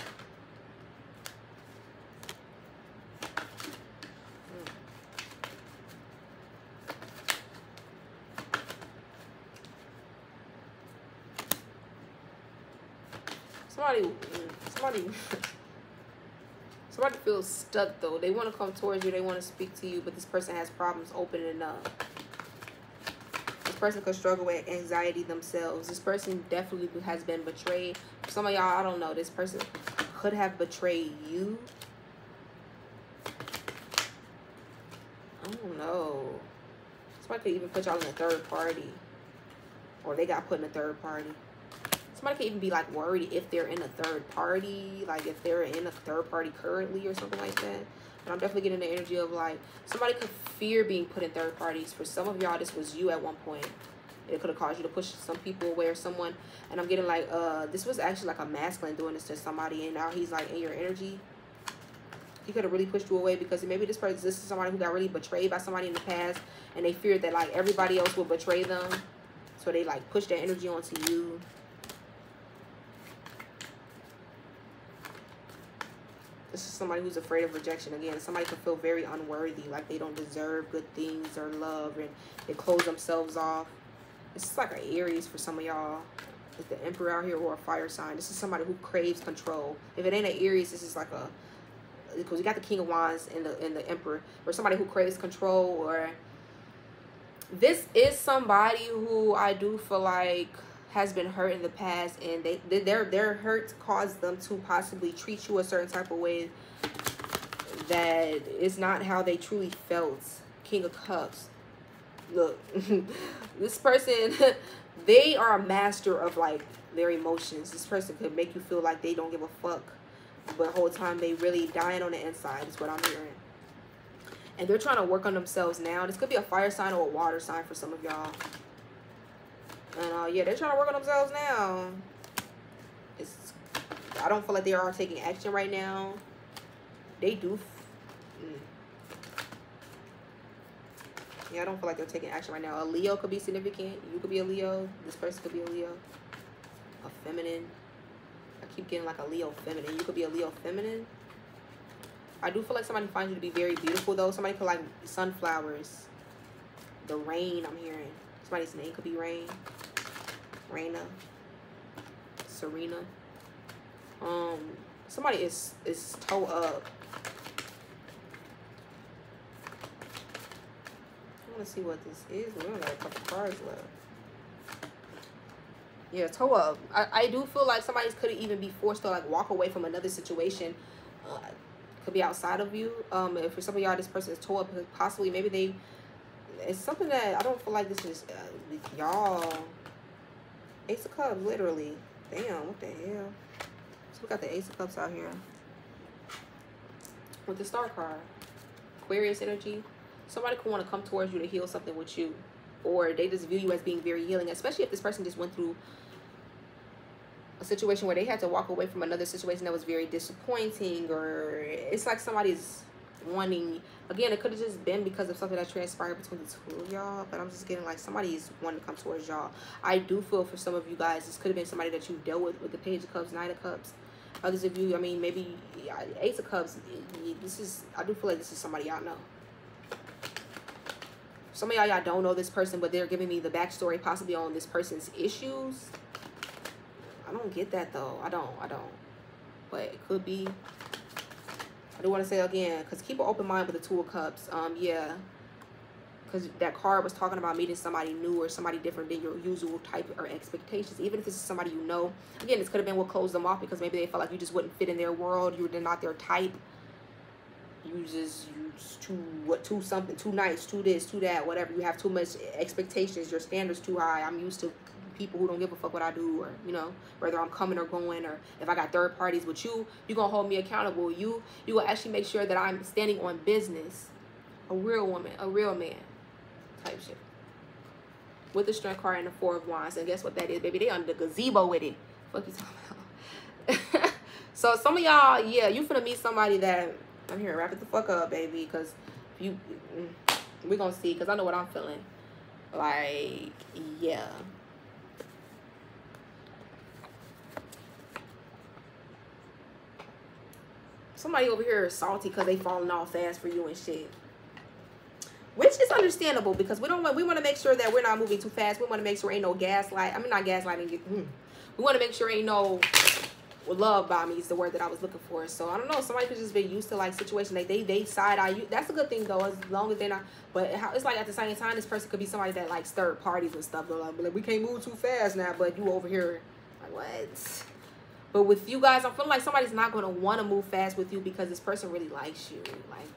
somebody feels stuck though. They want to come towards you. They want to speak to you, but this person has problems opening up. This person could struggle with anxiety themselves. This person definitely has been betrayed. For some of y'all, I don't know. This person could have betrayed you. I don't know. Somebody could even put y'all in a third party. Or they got put in a third party. Somebody could even be like worried if they're in a third party. Like if they're in a third party currently or something like that. And I'm definitely getting the energy of like somebody could fear being put in third parties. For some of y'all, this was you at one point. It could have caused you to push some people away or someone. And I'm getting like, this was actually like a masculine doing this to somebody. And now he's like in your energy. He could have really pushed you away because maybe this is somebody who got really betrayed by somebody in the past. And they feared that like everybody else would betray them. So they like push their energy onto you. This is somebody who's afraid of rejection. Again, somebody could feel very unworthy, like they don't deserve good things or love, and they close themselves off. This is like an Aries for some of y'all. Is the Emperor out here or a fire sign? This is somebody who craves control. If it ain't an Aries, this is like a, because you got the King of Wands and the Emperor, or somebody who craves control. Or this is somebody who I do feel like has been hurt in the past, and their hurts caused them to possibly treat you a certain type of way that is not how they truly felt. King of Cups. Look, this person, they are a master of like their emotions. This person could make you feel like they don't give a fuck, but the whole time they really dying on the inside is what I'm hearing. And they're trying to work on themselves now. This could be a fire sign or a water sign for some of y'all. And yeah, they're trying to work on themselves now. I don't feel like they are taking action right now. They do. Yeah, I don't feel like they're taking action right now. A Leo could be significant. You could be a Leo. This person could be a Leo. A feminine. I keep getting like a Leo feminine. You could be a Leo feminine. I do feel like somebody finds you to be very beautiful though. Somebody could like sunflowers. The rain, I'm hearing. Somebody's name could be Rain. Raina. Serena. Somebody is toe up. I want to see what this is. We only got a couple cards left. Yeah, toe up. I do feel like somebody could even be forced to like walk away from another situation. Could be outside of you. If for some of y'all this person is toe up, possibly maybe it's something that I don't feel like this is with y'all. Ace of Cups, literally. Damn, what the hell? So we got the Ace of Cups out here with the Star card. Aquarius energy. Somebody could want to come towards you to heal something with you, or they just view you as being very healing, especially if this person just went through a situation where they had to walk away from another situation that was very disappointing, or it's like somebody's wanting, again, it could have just been because of something that transpired between the two of y'all, but I'm just getting like somebody's wanting to come towards y'all. I do feel for some of you guys, this could have been somebody that you dealt with the Page of Cups, Knight of Cups. Others of you, I mean, maybe Ace of Cups, I do feel like this is somebody y'all know. Some of y'all don't know this person, but they're giving me the backstory possibly on this person's issues. I don't get that though. I don't. But it could be. I do want to say again, because keep an open mind with the Two of Cups. Yeah. Because that card was talking about meeting somebody new or somebody different than your usual type or expectations. Even if this is somebody you know. Again, this could have been what closed them off because maybe they felt like you just wouldn't fit in their world. You were not their type. You too something, too nice, too this, too that, whatever. You have too much expectations. Your standards too high. I'm used to people who don't give a fuck what I do, or you know, whether I'm coming or going, or if I got third parties with you, you're gonna hold me accountable. You will actually make sure that I'm standing on business. A real woman, a real man type shit. With the Strength card and the Four of Wands. And guess what that is, baby? They under the gazebo with it. Fuck you talking about. So some of y'all, yeah, you finna meet somebody that, I'm here, wrap it the fuck up, baby, because we're gonna see, because I know what I'm feeling. Like, yeah. Somebody over here is salty because they falling off fast for you and shit. Which is understandable, because we want to make sure that we're not moving too fast. We want to make sure ain't no gaslight. I mean, not gaslighting. We want to make sure ain't no love bombing is the word that I was looking for. So I don't know, somebody could just be used to like situations like they side eye you. That's a good thing though, as long as they're not. But it's like at the same time, this person could be somebody that likes third parties and stuff. They're like, we can't move too fast now, but you over here like what? But with you guys, I'm feeling like somebody's not going to want to move fast with you because this person really likes you. Like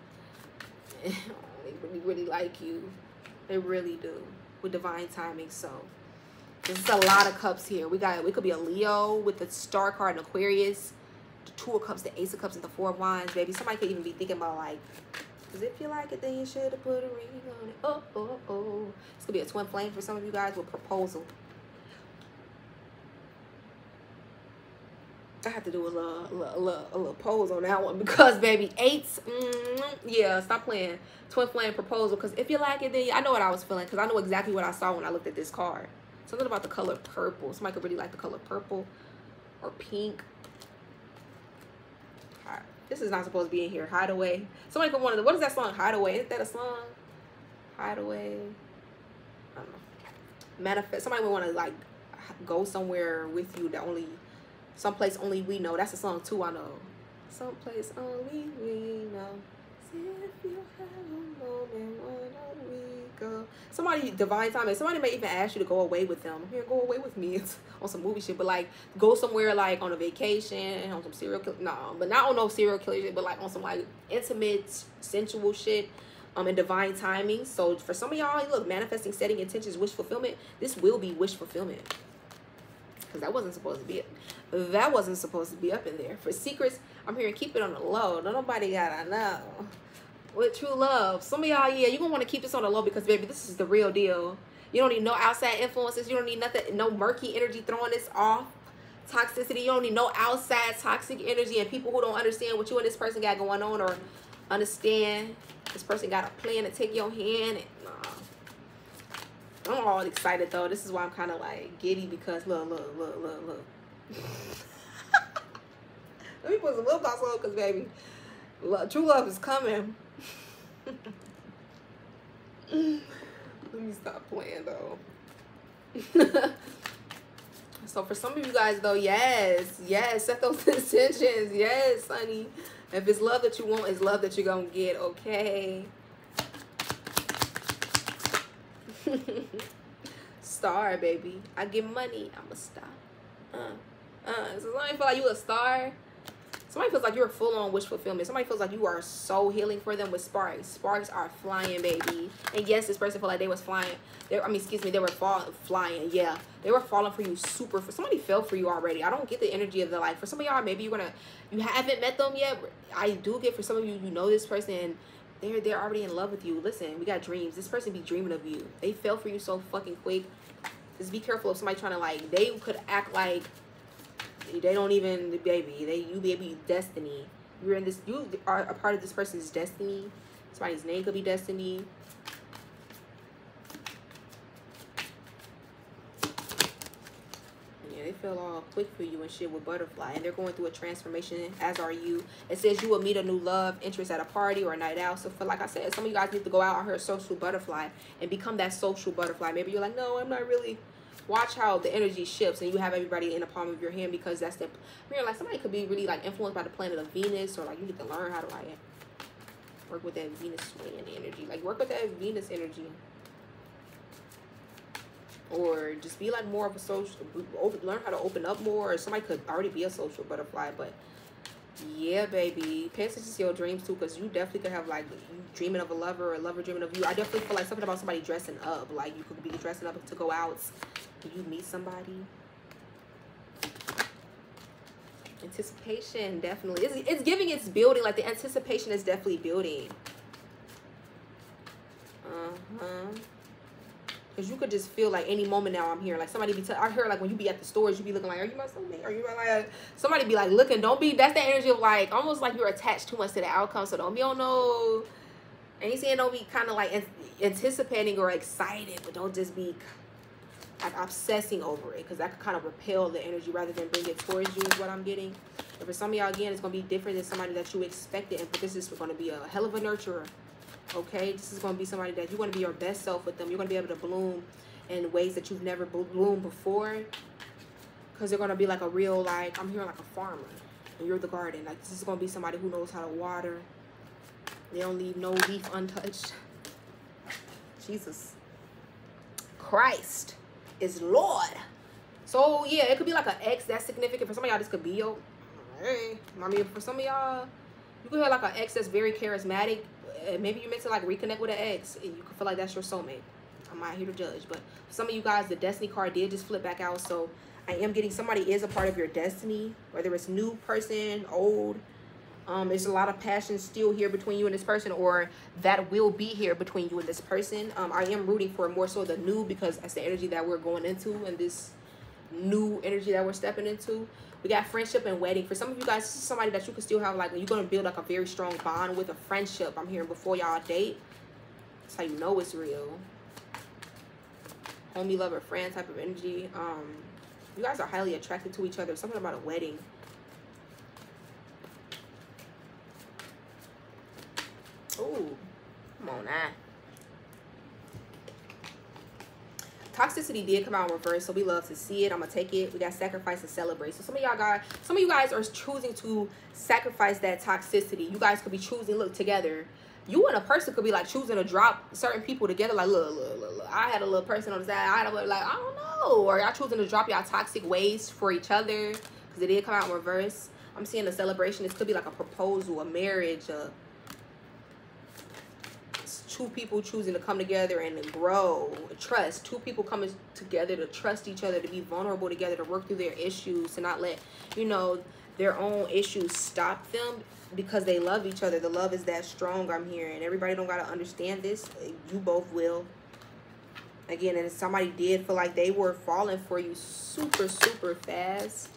they really like you. They really do, with divine timing. So this is a lot of cups here. We could be a Leo with the star card and Aquarius, the 2 of cups, the Ace of cups, and the 4 of wands. Baby, somebody could even be thinking about like, because if you like it, then you should have put a ring on it. Oh, oh, oh. This could be a twin flame for some of you guys with proposal. I have to do a little pose on that one because, baby, 8s, yeah, stop playing. Twin flame proposal, because if you like it, then I know what I was feeling, because I know exactly what I saw when I looked at this card. Something about the color purple. Somebody could really like the color purple or pink. This is not supposed to be in here. Hideaway. Somebody could want to, what is that song? Hideaway. Isn't that a song? Hideaway. I don't know. Manifest. Somebody would want to like go somewhere with you that only, someplace only we know. That's a song too, I know. Someplace only we know. See if you have a moment, why don't we go? Somebody, divine timing. Somebody may even ask you to go away with them. Here, go away with me. It's on some movie shit, but like go somewhere like on a vacation, on some serial killer. No, but not on no serial killer shit, but like on some like intimate, sensual shit. And divine timing. So for some of y'all, look, manifesting, setting intentions, wish fulfillment. This will be wish fulfillment. Because that wasn't supposed to be it. That wasn't supposed to be up in there. For secrets, I'm here and keep it on the low. Nobody gotta know. With true love, some of y'all, yeah, you're gonna want to keep this on the low because, baby, this is the real deal. You don't need no outside influences. You don't need nothing, no murky energy throwing this off. Toxicity. You don't need no outside toxic energy and people who don't understand what you and this person got going on or understand this person got a plan to take your hand. And, I'm all excited though. This is why I'm kind of like giddy because look. Let me put some lip gloss on because, baby, true love is coming. Let me stop playing though. So for some of you guys though, yes, set those intentions. Yes, honey. If it's love that you want, it's love that you're gonna get, okay? Star, baby. I get money, I'm a star. So somebody feel like you a star. Somebody feels like you're full on wish fulfillment. Somebody feels like you are so healing for them with sparks. Sparks are flying, baby. And yes, this person felt like they was flying. They were flying. Yeah, they were falling for you super. Somebody fell for you already. I don't get the energy of the like. For some of y'all, maybe you haven't met them yet. I do get for some of you, you know this person and they're already in love with you. Listen, we got dreams. This person be dreaming of you. They fell for you so fucking quick. Just be careful of somebody trying to like. They could act like. They don't even, baby. You baby destiny. You're in this. You are a part of this person's destiny. Somebody's name could be destiny. Yeah, they feel all quick for you and shit with butterfly, and they're going through a transformation. As are you. It says you will meet a new love interest at a party or a night out. So for like I said, some of you guys need to go out on her social butterfly and become that social butterfly. Maybe you're like, no, I'm not really. Watch how the energy shifts and you have everybody in the palm of your hand because that's the, like somebody could be really like influenced by the planet of Venus, or like you need to learn how to like work with that Venus swing energy, like work with that Venus energy, or just be like more of a social, learn how to open up more. Or somebody could already be a social butterfly, but yeah, baby, pay attention to your dreams too, because you definitely could have like you dreaming of a lover or a lover dreaming of you. I definitely feel like something about somebody dressing up, like you could be dressing up to go out. You meet somebody. Anticipation, definitely. It's giving, it's building. Like the anticipation is definitely building. Because you could just feel like any moment now I'm here. Like somebody be, I heard like when you be at the stores, you be looking like, are you my soulmate? Are you like, somebody be like looking, don't be, that's the energy of like, almost like you're attached too much to the outcome. So don't be on no, and you saying don't be kind of like anticipating or excited, but don't just be like obsessing over it, because that could kind of repel the energy rather than bring it towards you is what I'm getting. And for some of y'all, again, it's going to be different than somebody that you expected, and this is going to be a hell of a nurturer, okay? This is going to be somebody that you're going to be your best self with them. You're going to be able to bloom in ways that you've never bloomed before, Because they're going to be like a real, like, I'm hearing like a farmer. And you're the garden. Like, this is going to be somebody who knows how to water. They don't leave no leaf untouched. Jesus Christ is Lord. So, yeah, it could be like an ex that's significant. For some of y'all, this could be your... Hey, I mean, for some of y'all, you could have like an ex that's very charismatic. Maybe you're meant to like reconnect with an ex and you can feel like that's your soulmate. I'm not here to judge, but for some of you guys, the destiny card did just flip back out. So I am getting somebody is a part of your destiny, whether it's new person, old. There's a lot of passion still here between you and this person, or that will be here between you and this person. I am rooting for more so the new, because that's the energy that we're going into, and this new energy that we're stepping into. We got friendship and wedding. For some of you guys, this is somebody that you can still have, like, you're going to build like a very strong bond with, a friendship. I'm hearing before y'all date. That's how you know it's real. Homie, lover, friend type of energy. You guys are highly attracted to each other. Something about a wedding. Ooh, come on now. Toxicity did come out in reverse, so we love to see it. I'm gonna take it. We got sacrifice and celebrate. So some of you guys are choosing to sacrifice that toxicity. You guys could be choosing, look, together. You and a person could be like choosing to drop certain people together. Like, look. I had a little person on the side. I had a little, like, I don't know. Or y'all choosing to drop y'all toxic ways for each other, because it did come out in reverse. I'm seeing a celebration. This could be like a proposal, a marriage, two people choosing to come together and grow, trust. Two people coming together to trust each other, to be vulnerable together, to work through their issues, to not let, you know, their own issues stop them, because they love each other. The love is that strong, I'm hearing. Everybody don't got to understand this. You both will. Again, and somebody did feel like they were falling for you super, super fast.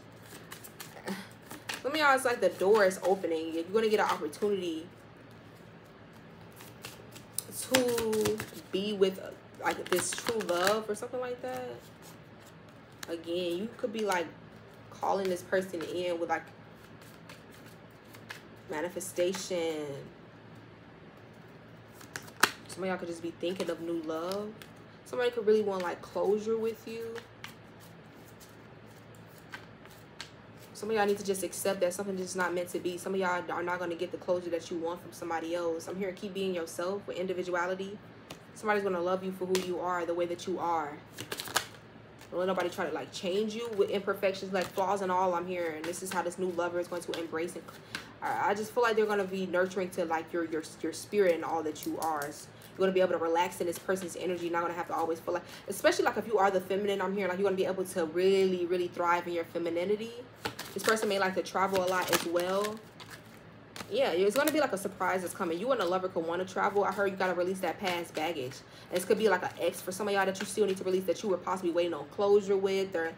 Let me honest, like the door is opening. You're going to get an opportunity to be with like this true love or something like that. Again, you could be like calling this person in with like manifestation. Some of y'all could just be thinking of new love. Somebody could really want like closure with you. Some of y'all need to just accept that something just not meant to be. Some of y'all are not going to get the closure that you want from somebody else. I'm here to keep being yourself with individuality. Somebody's going to love you for who you are, the way that you are. Don't let nobody try to like change you with imperfections, like flaws and all. I'm here, and this is how this new lover is going to embrace it. I just feel like they're going to be nurturing to like your spirit and all that you are. You're going to be able to relax in this person's energy. Not going to have to always feel like, especially like if you are the feminine, I'm hearing like you're going to be able to really, really thrive in your femininity. This person may like to travel a lot as well. Yeah, it's going to be like a surprise that's coming. You and a lover could want to travel. I heard you got to release that past baggage. And this could be like an ex for some of y'all that you still need to release, that you were possibly waiting on closure with, or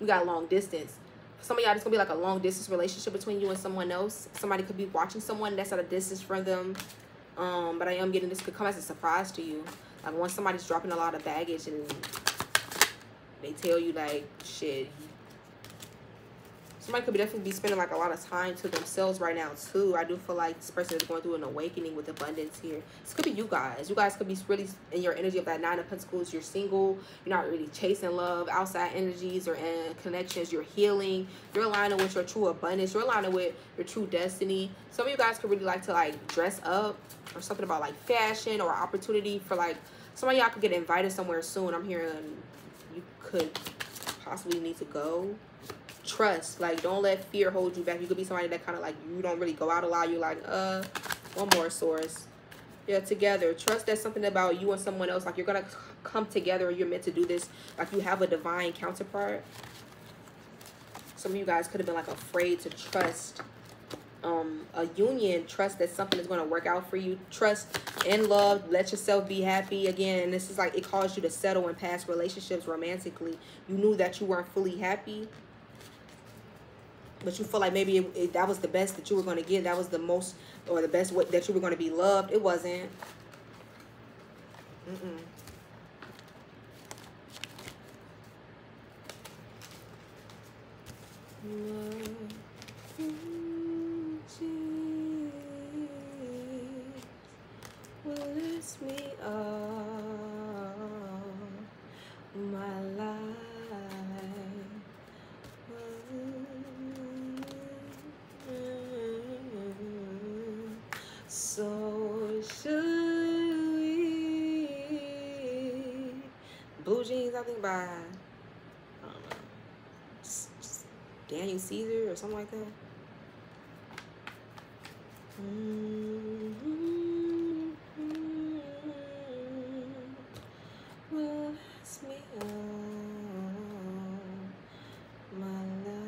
you got long distance. For some of y'all, it's going to be like a long distance relationship between you and someone else. Somebody could be watching someone that's at a distance from them. But I am getting this could come as a surprise to you. Like once somebody's dropping a lot of baggage and they tell you like, shit. Somebody could definitely be spending like a lot of time to themselves right now too. I do feel like this person is going through an awakening with abundance here. This could be you guys. You guys could be really in your energy of that Nine of Pentacles. You're single. You're not really chasing love, outside energies or connections. You're healing. You're aligning with your true abundance. You're aligning with your true destiny. Some of you guys could really like to like dress up, or something about like fashion or opportunity for like, some of y'all could get invited somewhere soon. I'm hearing you could possibly need to go. Trust, like don't let fear hold you back. You could be somebody that kind of like, you don't really go out a lot. You're like, one more source. Yeah, together. Trust that's something about you and someone else. Like you're gonna come together. You're meant to do this. Like you have a divine counterpart. Some of you guys could have been like afraid to trust a union. Trust that something is going to work out for you. Trust in love. Let yourself be happy. Again, this is like it caused you to settle in past relationships romantically. You knew that you weren't fully happy, but you feel like maybe that was the best that you were going to get. That was the most, or the best way that you were going to be loved. It wasn't. Lift me up, my life. Blue Jeans, I think, by, I don't know, just Daniel Caesar or something like that. Bless me all my life.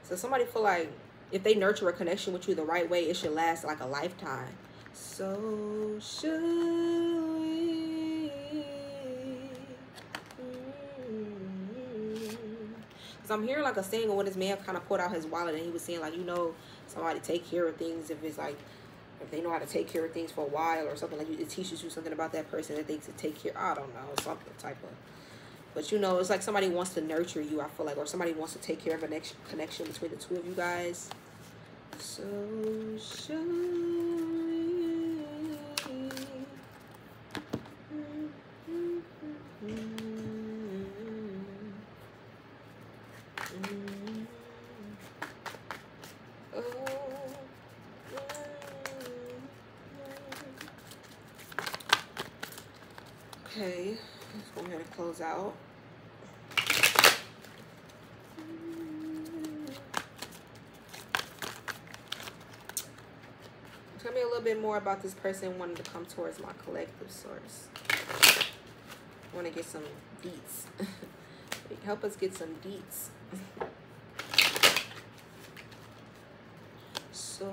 So somebody feel like if they nurture a connection with you the right way, it should last like a lifetime. So should we. Because I'm hearing like a saying when this man kind of pulled out his wallet and he was saying like, you know, somebody take care of things if it's like, if they know how to take care of things for a while or something, like it teaches you something about that person that they to take care. I don't know, something type of. But you know, it's like somebody wants to nurture you, I feel like, or somebody wants to take care of a connection between the two of you guys. So should we. Okay, let's go ahead and close out. Tell me a little bit more about this person wanting to come towards my collective source. I want to get some deets. Help us get some deets. So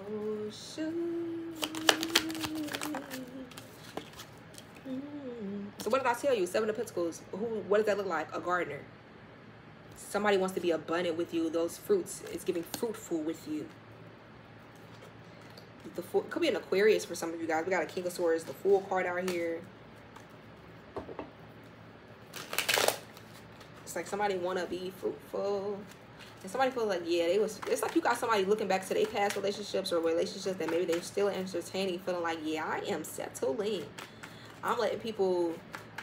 So what did I tell you? Seven of Pentacles. What does that look like? A gardener. Somebody wants to be abundant with you. Those fruits, it's giving fruitful with you. The Fool, it could be an Aquarius for some of you guys. We got a King of Swords, the Fool card out here. It's like somebody want to be fruitful. And somebody feels like, yeah, it's like you got somebody looking back to their past relationships or relationships that maybe they're still entertaining, feeling like, yeah, I am settling. I'm letting people,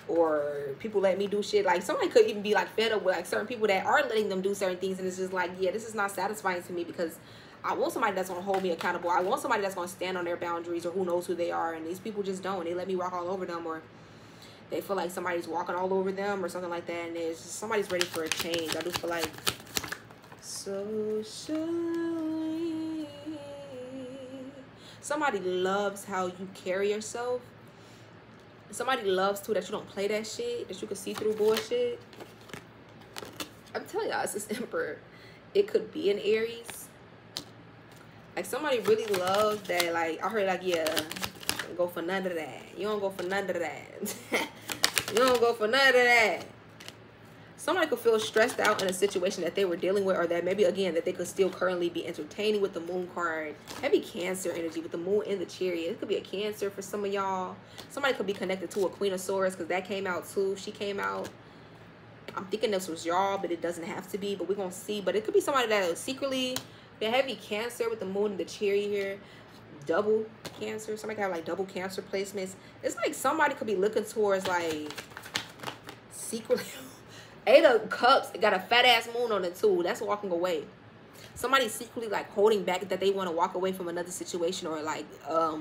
or people let me do shit. Like somebody could even be like fed up with like certain people that are letting them do certain things, and it's just like, yeah, this is not satisfying to me because I want somebody that's going to hold me accountable. I want somebody that's going to stand on their boundaries, or who knows who they are. And these people just don't. They let me walk all over them, or they feel like somebody's walking all over them or something like that. And it's just, somebody's ready for a change. I do feel like, so should somebody loves how you carry yourself. Somebody loves too that you don't play that shit, that you can see through bullshit. I'm telling y'all, it's this Emperor. It could be an Aries. Like somebody really loves that. Like I heard like, yeah, don't go for none of that. You don't go for none of that. You don't go for none of that. Somebody could feel stressed out in a situation that they were dealing with, or that maybe again that they could still currently be entertaining with the Moon card. Heavy Cancer energy with the Moon in the Chariot. It could be a Cancer for some of y'all. Somebody could be connected to a Queen of Swords because that came out too. She came out. I'm thinking this was y'all, but it doesn't have to be. But we're gonna see. But it could be somebody that secretly, the Heavy Cancer with the Moon in the Chariot here. Double Cancer. Somebody could have like double Cancer placements. It's like somebody could be looking towards like secretly. 8 of Cups got a fat ass moon on it too. That's walking away. Somebody secretly like holding back that they want to walk away from another situation, or like a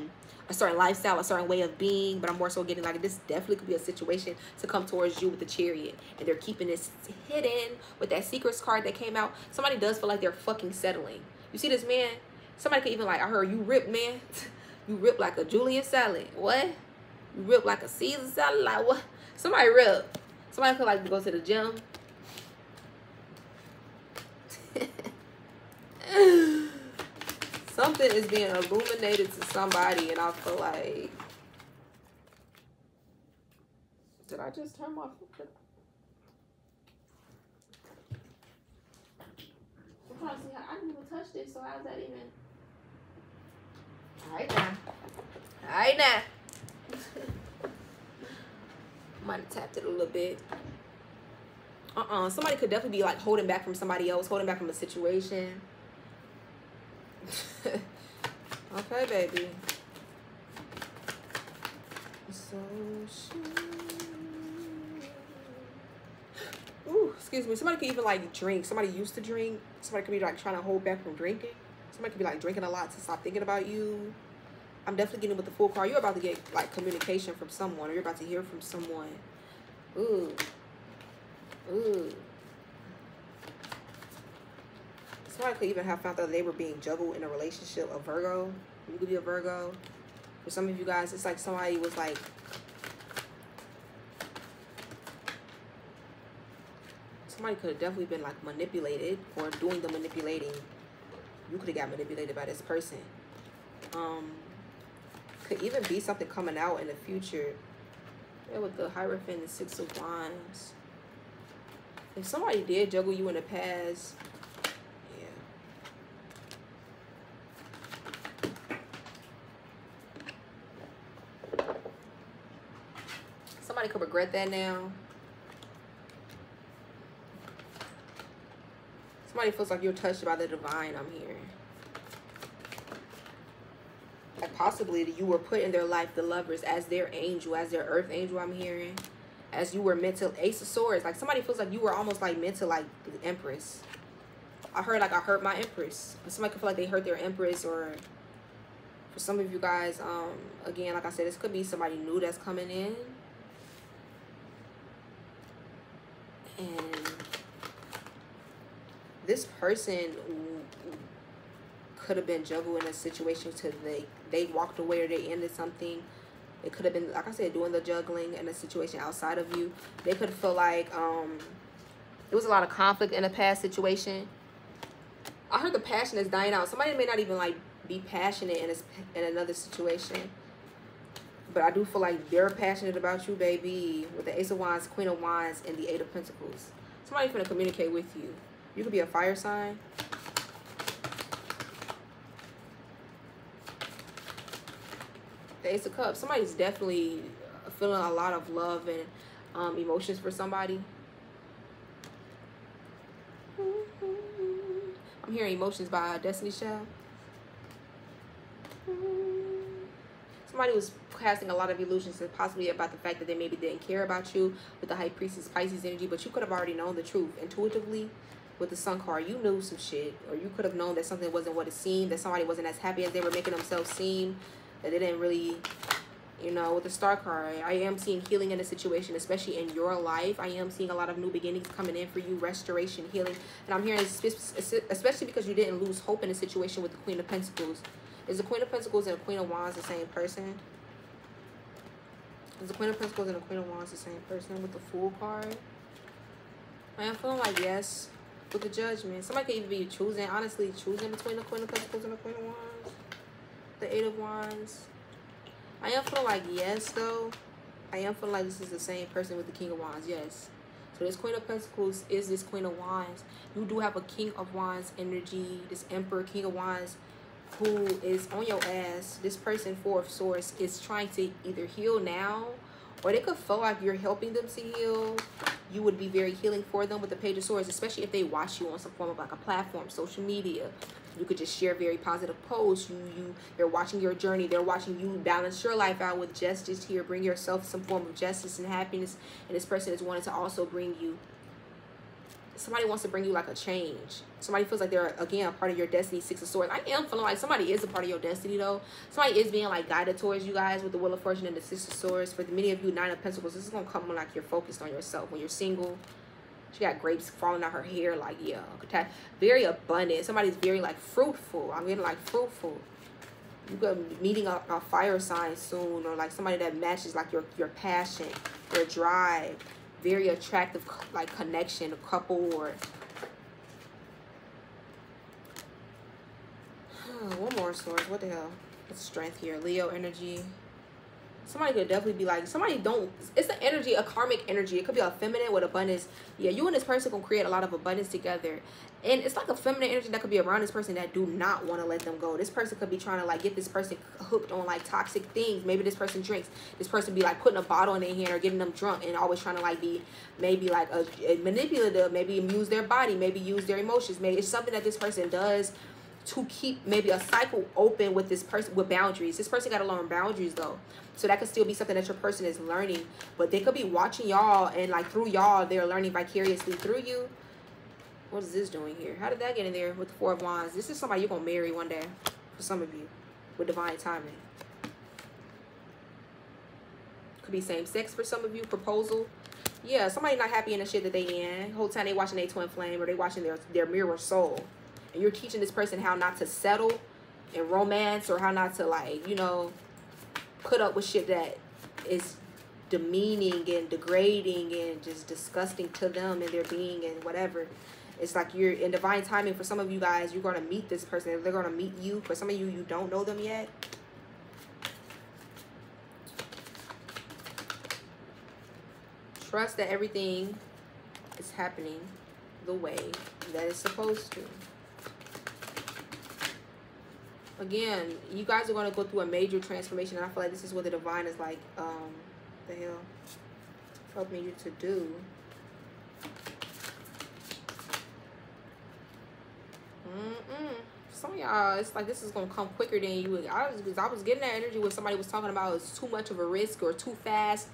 certain lifestyle, a certain way of being. But I'm more so getting like this definitely could be a situation to come towards you with the Chariot, and they're keeping this hidden with that Secrets card that came out. Somebody does feel like they're fucking settling. You see this man? Somebody could even like, I heard you ripped, man. You ripped like a Julian salad. What? You ripped like a Caesar salad? Like what? Somebody ripped. Somebody could like go to the gym. Something is being illuminated to somebody, and I feel like, did I just turn my foot? I'm trying to see how I didn't even touch this, so how's that even? All right now. All right now. Might have tapped it a little bit. Somebody could definitely be like holding back from somebody else, holding back from a situation. Okay, baby. So ooh, excuse me. Somebody could even like drink. Somebody used to drink. Somebody could be like trying to hold back from drinking. Somebody could be like drinking a lot to stop thinking about you. I'm definitely getting with the Fool card. You're about to get like communication from someone, or you're about to hear from someone. Ooh. Ooh. Somebody could even have found out they were being juggled in a relationship. A Virgo. You could be a Virgo. For some of you guys, it's like somebody was like, somebody could have definitely been like manipulated or doing the manipulating. You could have got manipulated by this person. Could even be something coming out in the future. Yeah, with the Hierophant and 6 of Wands. If somebody did juggle you in the past, yeah. Somebody could regret that now. Somebody feels like you're touched by the divine, I'm hearing. Like possibly you were put in their life, the Lovers, as their angel, as their earth angel, I'm hearing. As you were meant to, Ace of Swords. Like somebody feels like you were almost like meant to like the Empress. I heard like I hurt my Empress. Somebody could feel like they hurt their Empress, or for some of you guys, again, like I said, this could be somebody new that's coming in. And this person could have been juggled in a situation to they walked away or they ended something. It could have been, like I said, doing the juggling in a situation outside of you. They could feel like there was a lot of conflict in a past situation. I heard the passion is dying out. Somebody may not even like be passionate in another situation, but I do feel like they're passionate about you, baby. With the Ace of Wands, Queen of Wands, and the 8 of Pentacles. Somebody's gonna communicate with you. You could be a fire sign. The Ace of Cups. Somebody's definitely feeling a lot of love and emotions for somebody. I'm hearing emotions by Destiny's Child. Somebody was casting a lot of illusions, and possibly about the fact that they maybe didn't care about you with the High Priestess Pisces energy, but you could have already known the truth intuitively. With the Sun card, you knew some shit, or you could have known that something wasn't what it seemed, that somebody wasn't as happy as they were making themselves seem, that they didn't really, you know. With the Star card, I am seeing healing in a situation, especially in your life. I am seeing a lot of new beginnings coming in for you, restoration, healing. And I'm hearing, especially because you didn't lose hope in a situation with the Queen of Pentacles. Is the Queen of Pentacles and the Queen of Wands the same person? Is the Queen of Pentacles and the Queen of Wands the same person with the Fool card? I am feeling like yes. With the Judgment, somebody could even be choosing, honestly, choosing between the Queen of Pentacles and the Queen of Wands. The 8 of Wands. I am feeling like yes, though. I am feeling like this is the same person with the King of Wands, yes. So this Queen of Pentacles is this Queen of Wands. You do have a King of Wands energy, this Emperor, King of Wands, who is on your ass. This person, 4 of Swords, is trying to either heal now, or they could feel like you're helping them to heal. You would be very healing for them with the Page of Swords, especially if they watch you on some form of like a platform, social media. You could just share very positive posts. They're watching your journey. They're watching you balance your life out with justice here. Bring yourself some form of justice and happiness. And this person is wanting to also bring you, somebody wants to bring you like a change. Somebody feels like they're, again, a part of your destiny, 6 of Swords. I am feeling like somebody is a part of your destiny, though. Somebody is being like guided towards you guys with the Wheel of Fortune and the 6 of Swords. For many of you, 9 of Pentacles, this is going to come when like you're focused on yourself. When you're single, she got grapes falling out her hair, like, yeah, very abundant. Somebody's very like fruitful. I'm getting like fruitful. You could be meeting a fire sign soon, or like somebody that matches like your passion, your drive. Very attractive like connection, a couple, or one more source. What the hell? It's strength here. Leo energy. Somebody could definitely be like, somebody don't, it's the energy, a karmic energy. It could be a feminine with abundance. Yeah, you and this person can create a lot of abundance together. And it's like a feminine energy that could be around this person that do not want to let them go. This person could be trying to like get this person hooked on like toxic things. Maybe this person drinks. This person be like putting a bottle in their hand or getting them drunk and always trying to like be maybe like a manipulative, maybe use their body, maybe use their emotions. Maybe it's something that this person does to keep maybe a cycle open with this person with boundaries. This person got to learn boundaries though. So that could still be something that your person is learning. But they could be watching y'all and like through y'all, they're learning vicariously through you. What is this doing here? How did that get in there with the 4 of Wands? This is somebody you're going to marry one day for some of you with divine timing. Could be same sex for some of you. Proposal. Yeah, somebody not happy in the shit that they in. Whole time they watching their twin flame, or they watching their mirror soul. And you're teaching this person how not to settle in romance, or how not to, like, you know, put up with shit that is demeaning and degrading and just disgusting to them and their being and whatever. It's like you're in divine timing. For some of you guys, you're going to meet this person. They're going to meet you. For some of you, you don't know them yet. Trust that everything is happening the way that it's supposed to. Again, you guys are going to go through a major transformation. And I feel like this is what the divine is like, the hell, helping you to do. Some of y'all, it's like this is gonna come quicker than you. I was getting that energy when somebody was talking about it's too much of a risk or too fast.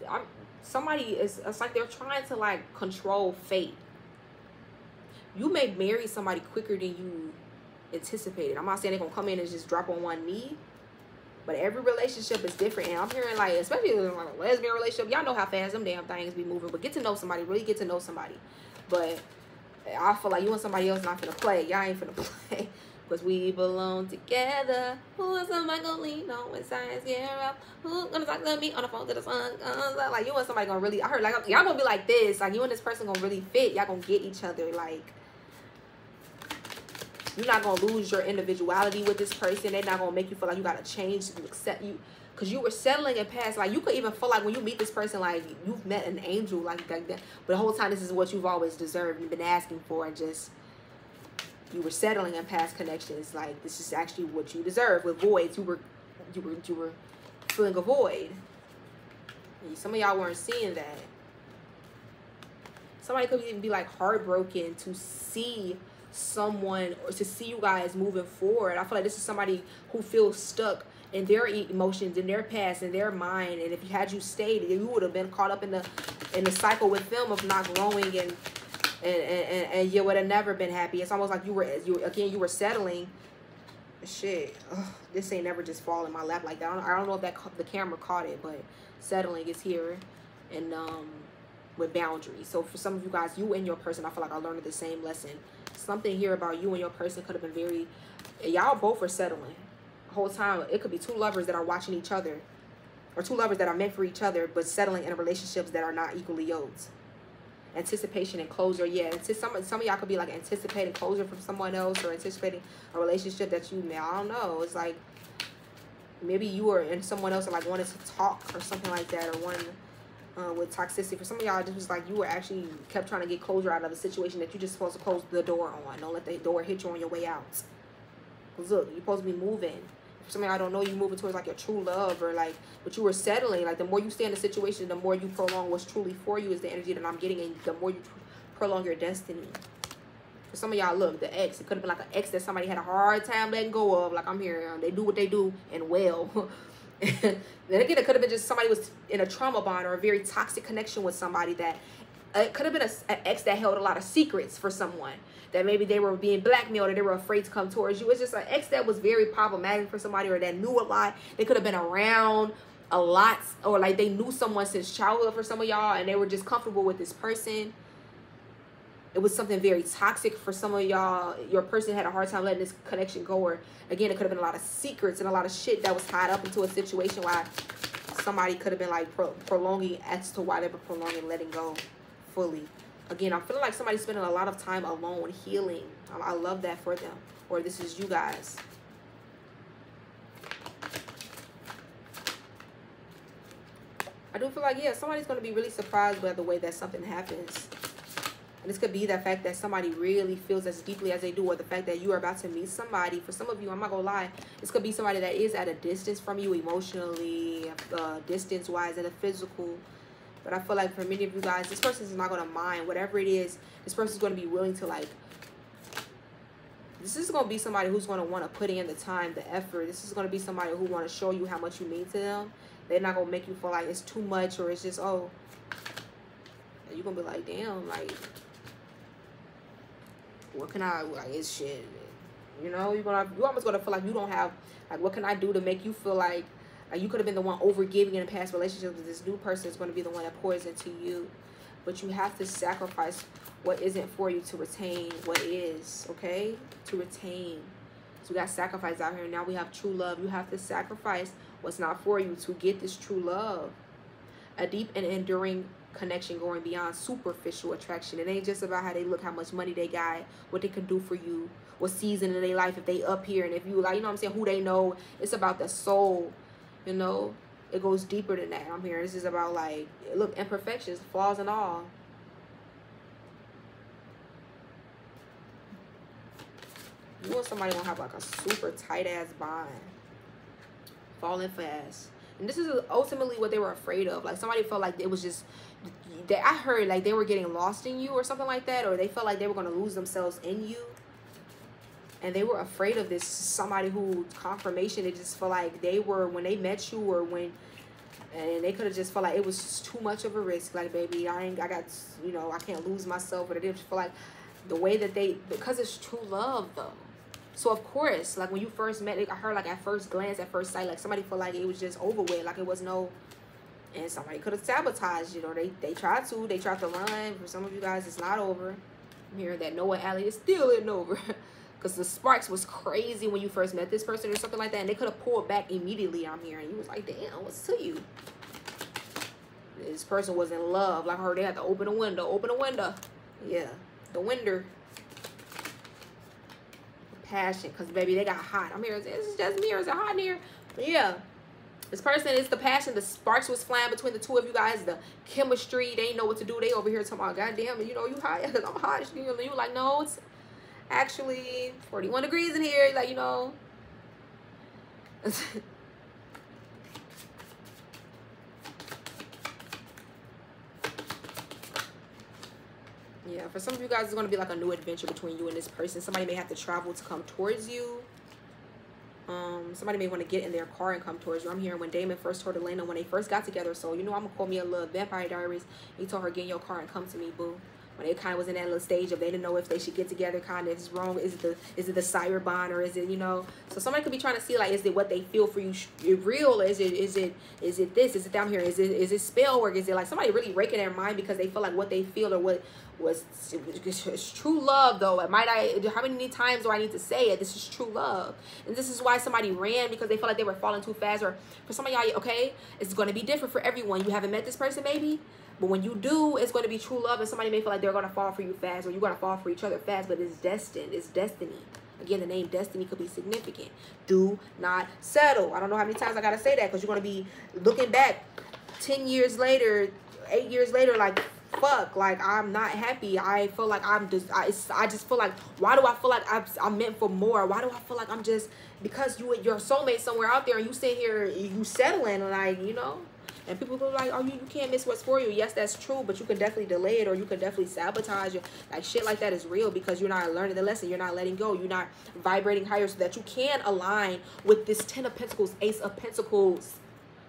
It's like they're trying to like control fate. You may marry somebody quicker than you anticipated. I'm not saying they're gonna come in and just drop on one knee, but every relationship is different. And I'm hearing, like, especially in like a lesbian relationship, y'all know how fast them damn things be moving. But get to know somebody, really get to know somebody. But I feel like you and somebody else not finna play. Y'all ain't finna play. Because we belong together. Who is somebody gonna lean on when science get up? Who gonna talk to me on the phone to the sun? Like, you and somebody gonna really, I heard, like, y'all gonna be like this. Like, you and this person gonna really fit. Y'all gonna get each other. Like, you're not gonna lose your individuality with this person. They're not gonna make you feel like you gotta change to accept you. Because you were settling in past. Like, you could even feel like when you meet this person, like, you've met an angel like that. But the whole time, this is what you've always deserved and been asking for. And just, you were settling in past connections. Like, this is actually what you deserve. With voids, you were feeling a void. And some of y'all weren't seeing that. Somebody could even be, like, heartbroken to see someone, or to see you guys moving forward. I feel like this is somebody who feels stuck in their emotions, in their past, in their mind. And if had you stayed, you would have been caught up in the cycle with them of not growing, and you would have never been happy. It's almost like you were settling. Shit, ugh, this ain't never just fall in my lap like that. I don't know if the camera caught it, but settling is here, and with boundaries. So for some of you guys, you and your person, I feel like I learned the same lesson. Something here about you and your person could have been very, y'all both are settling the whole time. It could be two lovers that are watching each other, or two lovers that are meant for each other, but settling in relationships that are not equally yoked. Anticipation and closure. Yeah, some of y'all could be like anticipating closure from someone else, or anticipating a relationship that you, I don't know. It's like maybe you or and someone else are like wanted to talk or something like that, or one with toxicity. For some of y'all, it was like you were actually kept trying to get closure out of a situation that you're just supposed to close the door on. Don't let the door hit you on your way out. Because look, you're supposed to be moving. For some of y'all, I don't know, you moving towards like your true love, or like, but you were settling. Like, the more you stay in the situation, the more you prolong what's truly for you, is the energy that I'm getting, and the more you prolong your destiny. For some of y'all, look, the ex, it could have been like an ex that somebody had a hard time letting go of. Like, I'm here, they do what they do, and well. Then again, it could have been just somebody was in a trauma bond, or a very toxic connection with somebody that, it could have been an ex that held a lot of secrets for someone, that maybe they were being blackmailed, or they were afraid to come towards you. It's just an ex that was very problematic for somebody, or that knew a lot. They could have been around a lot, or like they knew someone since childhood for some of y'all, and they were just comfortable with this person. It was something very toxic for some of y'all. Your person had a hard time letting this connection go, or again, it could have been a lot of secrets and a lot of shit that was tied up into a situation why somebody could have been like prolonging as to why they were prolonging letting go fully. Again, I'm feeling like somebody's spending a lot of time alone healing. I love that for them. Or this is you guys. I do feel like, yeah, somebody's going to be really surprised by the way that something happens. And this could be the fact that somebody really feels as deeply as they do, or the fact that you are about to meet somebody. For some of you, I'm not going to lie, this could be somebody that is at a distance from you emotionally, distance-wise, and a physical. But I feel like for many of you guys, this person is not going to mind. Whatever it is, this person is going to be willing to, like, this is going to be somebody who's going to want to put in the time, the effort. This is going to be somebody who want to show you how much you mean to them. They're not going to make you feel like it's too much, or it's just, oh, you're going to be like, damn, like, what can I, like, it's shit, you know, you almost gonna feel like you don't have, like, what can I do to make you feel like Like, you could have been the one over giving in a past relationship, but this new person is going to be the one that pours into you. But you have to sacrifice what isn't for you to retain what is, okay? To retain. So we got sacrifice out here. Now we have true love. You have to sacrifice what's not for you to get this true love. A deep and enduring connection going beyond superficial attraction. It ain't just about how they look, how much money they got, what they can do for you, what season of their life, if they up here, and if you, like, you know what I'm saying, who they know. It's about the soul, you know. It goes deeper than that. I'm here. This is about, like, look, imperfections, flaws and all. You and somebody gonna have like a super tight ass bond, falling fast. And this is ultimately what they were afraid of. Like, somebody felt like it was just, I heard like they were getting lost in you or something like that, or they felt like they were gonna lose themselves in you. And they were afraid of this. Somebody who, confirmation, it just felt like they were, when they met you, or when, and they could have just felt like it was too much of a risk. Like, baby, I got, you know, I can't lose myself. But it didn't feel like the way that they, because it's true love though. So of course, like, when you first met, I heard like at first glance, at first sight, like somebody felt like it was just over with, like it was no, and somebody could have sabotaged, you know, they tried to run. For some of you guys, it's not over. I'm hearing that Noah Alley is still isn't over. Because the sparks was crazy when you first met this person or something like that, and they could have pulled back immediately. I'm hearing you was like, damn, what's to you? This person was in love. Like, I heard they had to open a window. Yeah, the window. Passion, because baby, they got hot. I'm here. It's just me, or is it hot in here? But yeah, this person, it's the passion. The sparks was flying between the two of you guys. The chemistry, they ain't know what to do. They over here talking about, goddamn, you know, you hot because I'm hot. You like, no, it's actually 41 degrees in here. Like, you know. Yeah, for some of you guys, it's going to be like a new adventure between you and this person. Somebody may have to travel to come towards you. Somebody may want to get in their car and come towards you. I'm hearing when Damon first told Elena when they first got together. So, you know, I'm going to call me a little Vampire Diaries. He told her, get in your car and come to me, boo. When they kind of was in that little stage of they didn't know if they should get together, kind of, is wrong. Is it the sire bond, or is it, you know? So somebody could be trying to see, like, is it what they feel for you real? Or is it this? Is it down here? Is it spell work? Is it like somebody really raking their mind because they feel like what they feel or what was it's true love though? How many times do I need to say it? This is true love. And this is why somebody ran, because they felt like they were falling too fast. Or for some of y'all, okay, it's going to be different for everyone. You haven't met this person maybe, but when you do, it's going to be true love. And somebody may feel like they're going to fall for you fast, or you're going to fall for each other fast, but it's destined. It's destiny. Again, the name destiny could be significant. Do not settle. I don't know how many times I got to say that, because you're going to be looking back 10 years later, 8 years later, like, fuck, like, I'm not happy. I feel like I just feel like, why do I feel like I'm meant for more? Why do I feel like I'm just, because your soulmate somewhere out there, and you sit here, you settling, like, you know? And people go like, oh, you can't miss what's for you. Yes, that's true, but you can definitely delay it, or you can definitely sabotage it. Like, shit like that is real, because you're not learning the lesson. You're not letting go. You're not vibrating higher so that you can align with this 10 of Pentacles, Ace of Pentacles.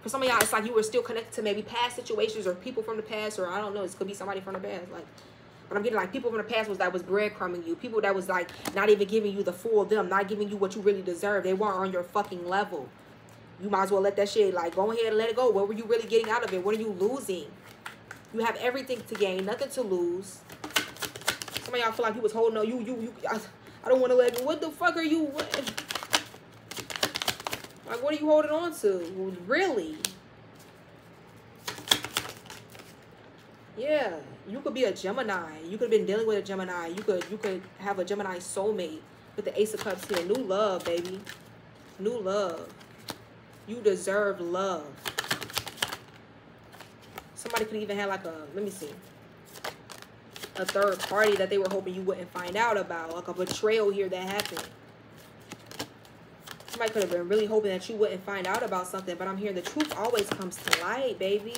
For some of y'all, it's like you were still connected to maybe past situations or people from the past, or I don't know, this could be somebody from the past. Like, but I'm getting like people from the past that was breadcrumbing you. People that was like not even giving you the full of them, not giving you what you really deserve. They weren't on your fucking level. You might as well let that shit, like, go ahead and let it go. What were you really getting out of it? What are you losing? You have everything to gain, nothing to lose. Some of y'all feel like you was holding on. I don't want to let you. What the fuck are you? Like, what are you holding on to? Really? Yeah. You could be a Gemini. You could have been dealing with a Gemini. You could have a Gemini soulmate with the Ace of Cups here. New love, baby. New love. You deserve love. Somebody could even have like a, let me see, a third party that they were hoping you wouldn't find out about. Like a betrayal here that happened. Somebody could have been really hoping that you wouldn't find out about something. But I'm hearing the truth always comes to light, baby.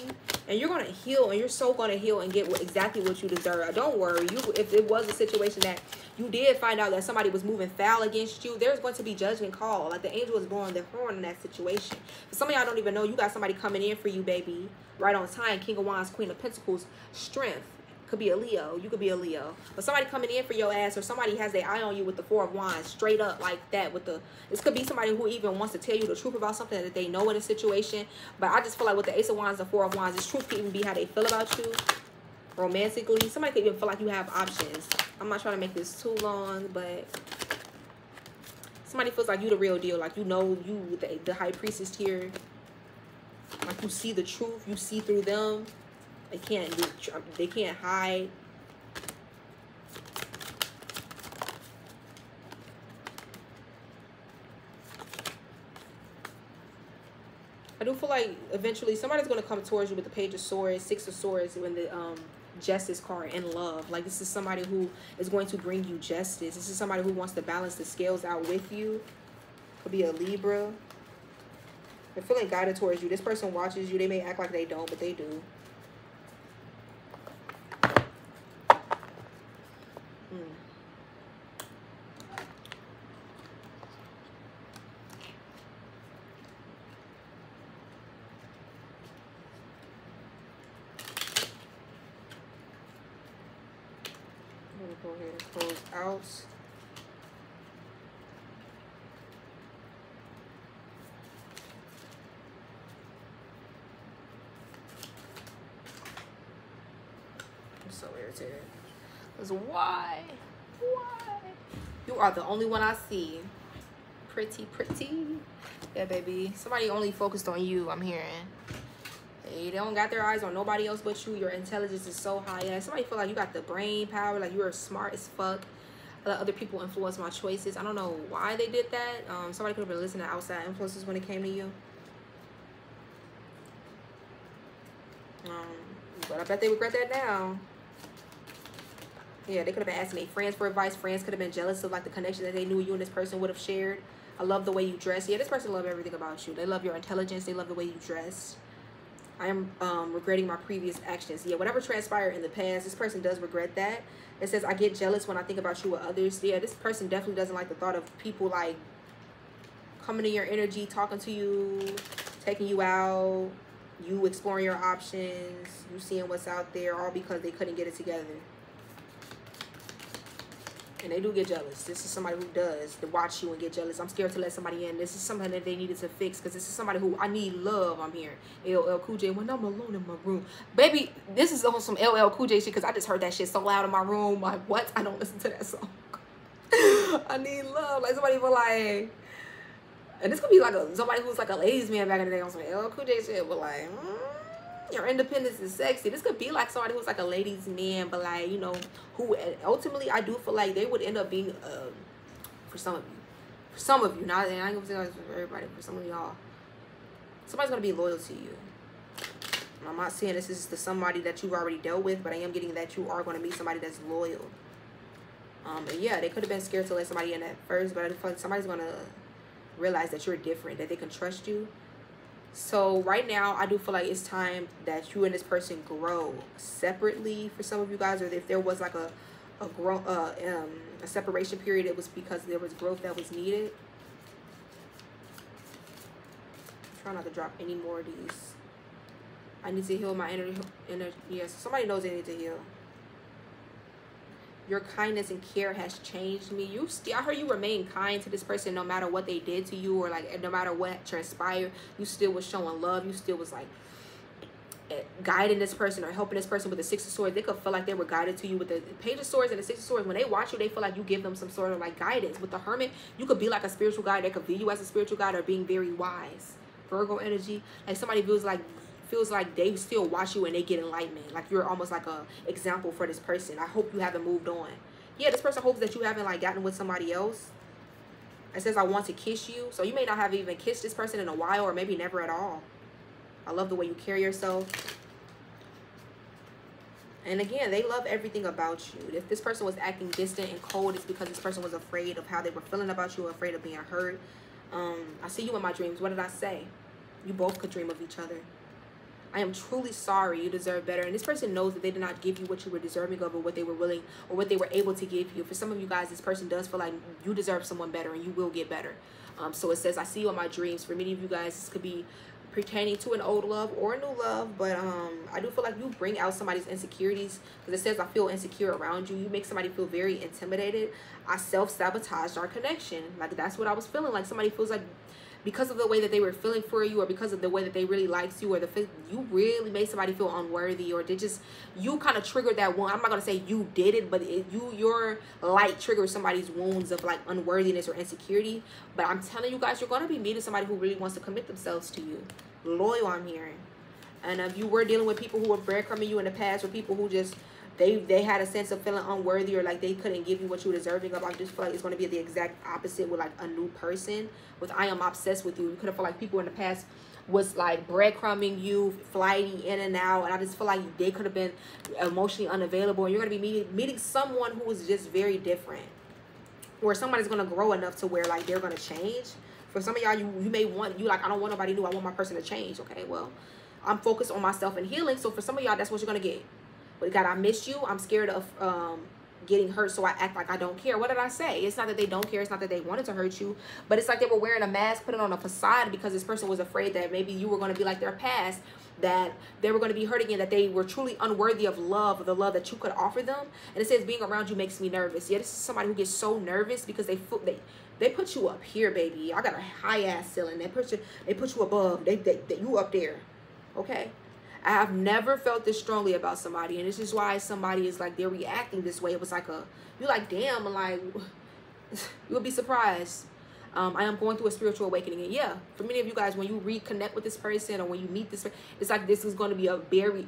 And you're going to heal. And you're so going to heal and get exactly what you deserve. Don't worry. If it was a situation that you did find out that somebody was moving foul against you, there's going to be judgment call. Like the angel is blowing their horn in that situation. But some of y'all don't even know you got somebody coming in for you, baby. Right on time. King of Wands, Queen of Pentacles. Strength. could be a Leo. You could be a Leo. But somebody coming in for your ass, or somebody has their eye on you with the Four of Wands, straight up like that. With the, this could be somebody who even wants to tell you the truth about something that they know in a situation. But I just feel like with the Ace of Wands and Four of Wands, this truth could even be how they feel about you romantically. Somebody could even feel like you have options. I'm not trying to make this too long, but somebody feels like you the real deal. Like, you know, you the High Priestess here. Like, you see the truth. You see through them. They can't hide. I do feel like eventually somebody's going to come towards you with the Page of Swords, Six of Swords, when the Justice card, in love. Like, this is somebody who is going to bring you justice. This is somebody who wants to balance the scales out with you. Could be a Libra. They're feeling guided towards you. This person watches you. They may act like they don't, but they do. Go ahead and close out. I'm so irritated. Because why? You are the only one I see. Pretty. Yeah, baby. Somebody only focused on you, I'm hearing. They don't got their eyes on nobody else but you. Your intelligence is so high. Yeah, somebody feel like you got the brain power, like you're smart as fuck. Let other people influence my choices. I don't know why they did that. Somebody could have been listening to outside influences when it came to you. But I bet they regret that now. Yeah, they could have been asking their friends for advice. Friends could have been jealous of like the connection that they knew you and this person would have shared. I love the way you dress. Yeah, this person love everything about you. They love your intelligence. They love the way you dress. I am regretting my previous actions. Yeah, whatever transpired in the past, this person does regret that. It says, I get jealous when I think about you with others. Yeah, this person definitely doesn't like the thought of people like coming in your energy, talking to you, taking you out, you exploring your options, you seeing what's out there, all because they couldn't get it together. And they do get jealous. This is somebody who does to watch you and get jealous. I'm scared to let somebody in. This is something that they needed to fix, because this is somebody who I need love. I'm hearing LL Cool J when I'm alone in my room. Baby, this is on some LL Cool J shit, because I just heard that shit so loud in my room. Like, what? I don't listen to that song. I need love. Like, somebody feel like, and this could be like somebody who's like a ladies man back in the day on some LL Cool J shit, but like, your independence is sexy. This could be like somebody who's like a ladies man, but like, you know, who ultimately I do feel like they would end up being for some of you, not, and I ain't gonna say that for everybody, for some of y'all, somebody's gonna be loyal to you. And I'm not saying this is to somebody that you've already dealt with, but I am getting that you are going to meet somebody that's loyal. And yeah, they could have been scared to let somebody in at first, but I feel like somebody's gonna realize that you're different, that they can trust you. So right now, I do feel like it's time that you and this person grow separately for some of you guys, or if there was like a separation period, it was because there was growth that was needed. Try not to drop any more of these. I need to heal my energy. Yes, somebody knows they need to heal. Your kindness and care has changed me. I heard you remain kind to this person no matter what they did to you, or like no matter what transpired. You still was showing love. You still was like guiding this person or helping this person with the Six of Swords. They could feel like they were guided to you with the Page of Swords and the Six of Swords. When they watch you, they feel like you give them some sort of like guidance. With the Hermit, you could be like a spiritual guide. They could view you as a spiritual guide or being very wise. Virgo energy, like somebody feels like they still watch you and they get enlightenment. Like you're almost like a example for this person. I hope you haven't moved on. Yeah, this person hopes that you haven't like gotten with somebody else. It says, I want to kiss you. So you may not have even kissed this person in a while, or maybe never at all. I love the way you carry yourself. And again, they love everything about you. If this person was acting distant and cold, it's because this person was afraid of how they were feeling about you, afraid of being hurt. I see you in my dreams. What did I say? You both could dream of each other. I am truly sorry. You deserve better. And this person knows that they did not give you what you were deserving of, or what they were willing, or what they were able to give you. For some of you guys, this person does feel like you deserve someone better and you will get better. So it says, I see you in my dreams. For many of you guys, this could be pertaining to an old love or a new love, but I do feel like you bring out somebody's insecurities, because it says I feel insecure around you. You make somebody feel very intimidated. I self-sabotaged our connection. Like, that's what I was feeling. Like, somebody feels like because of the way that they were feeling for you, or because of the way that they really liked you, or you really made somebody feel unworthy, or they just, you kind of triggered that one. I'm not gonna say you did it, but your light triggered somebody's wounds of like unworthiness or insecurity. But I'm telling you guys, you're gonna be meeting somebody who really wants to commit themselves to you. Loyal, I'm hearing. And if you were dealing with people who were breadcrumbing you in the past, or people who just they had a sense of feeling unworthy, or like they couldn't give you what you were deserving of, I just feel like it's going to be the exact opposite with like a new person. With I am obsessed with you, you could have felt like people in the past was like breadcrumbing you, flighty in and out, and I just feel like they could have been emotionally unavailable, and you're going to be meeting someone who is just very different, where somebody's going to grow enough to where like they're going to change. For some of y'all, you may want, you like, I don't want nobody new, I want my person to change. Okay, well, I'm focused on myself and healing, so for some of y'all, that's what you're going to get. But God, I miss you. I'm scared of getting hurt, so I act like I don't care. What did I say? It's not that they don't care. It's not that they wanted to hurt you. But it's like they were wearing a mask, putting on a facade, because this person was afraid that maybe you were going to be like their past, that they were going to be hurt again, that they were truly unworthy of love, of the love that you could offer them. And it says, being around you makes me nervous. Yeah, this is somebody who gets so nervous because they put you up here, baby. I got a high-ass ceiling. They put you above. You up there. Okay? I have never felt this strongly about somebody, and this is why somebody is like, they're reacting this way. It was like you're like, damn, like, you'll be surprised. I am going through a spiritual awakening, and yeah, for many of you guys, when you reconnect with this person, or when you meet this person, it's like this is going to be a Barry,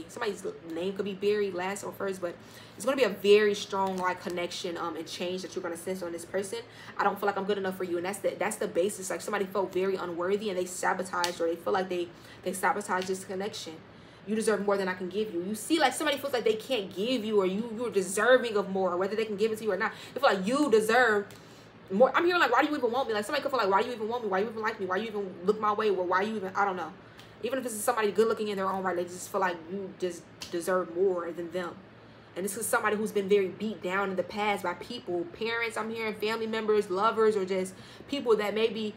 somebody's name could be Barry, last or first, but it's going to be a very strong like connection and change that you're going to sense on this person. I don't feel like I'm good enough for you, and that's the basis. Like, somebody felt very unworthy, and they sabotaged, or they feel like they sabotaged this connection. You deserve more than I can give you. You see, like, somebody feels like they can't give you, or you're deserving of more, whether they can give it to you or not. They feel like you deserve more. I'm hearing like, why do you even want me? Like, somebody could feel like, why do you even want me? Why do you even like me? Why do you even look my way? Or why you even, I don't know. Even if this is somebody good looking in their own right, they just feel like you just deserve more than them. And this is somebody who's been very beat down in the past by people, parents, I'm hearing, family members, lovers, or just people that maybe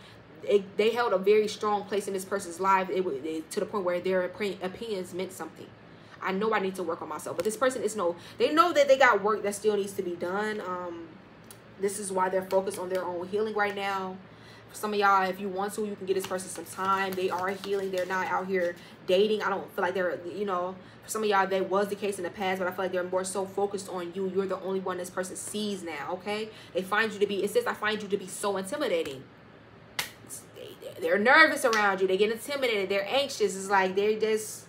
they held a very strong place in this person's life to the point where their opinions meant something. I know I need to work on myself, but this person they know that they got work that still needs to be done. This is why they're focused on their own healing right now. For some of y'all, if you want to, you can give this person some time. They are healing. They're not out here dating. I don't feel like they're, for some of y'all, that was the case in the past, but I feel like they're more so focused on you. You're the only one this person sees now, okay? They find you to be, it says, I find you to be so intimidating. They're nervous around you. They get intimidated. They're anxious. It's like they're just,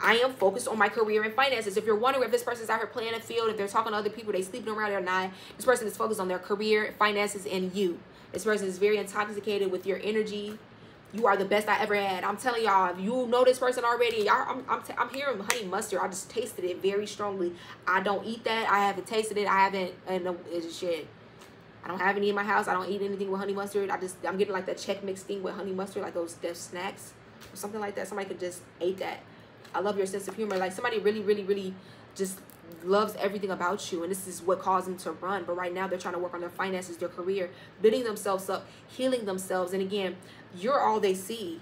I am focused on my career and finances. If you're wondering if this person's out here playing a field, if they're talking to other people, they sleeping around or not, this person is focused on their career, finances, and you. This person is very intoxicated with your energy. You are the best I ever had. I'm telling y'all, if you know this person already, y'all, I'm hearing honey mustard. I just tasted it very strongly. I don't eat that. I haven't tasted it. I haven't, and it's just shit. I don't have any in my house. I don't eat anything with honey mustard. I'm getting like that Czech mix thing with honey mustard, like those snacks or something like that. Somebody could just eat that. I love your sense of humor. Like, somebody really, really, really just loves everything about you, and this is what caused them to run. But right now they're trying to work on their finances, their career, building themselves up, healing themselves. And again, you're all they see.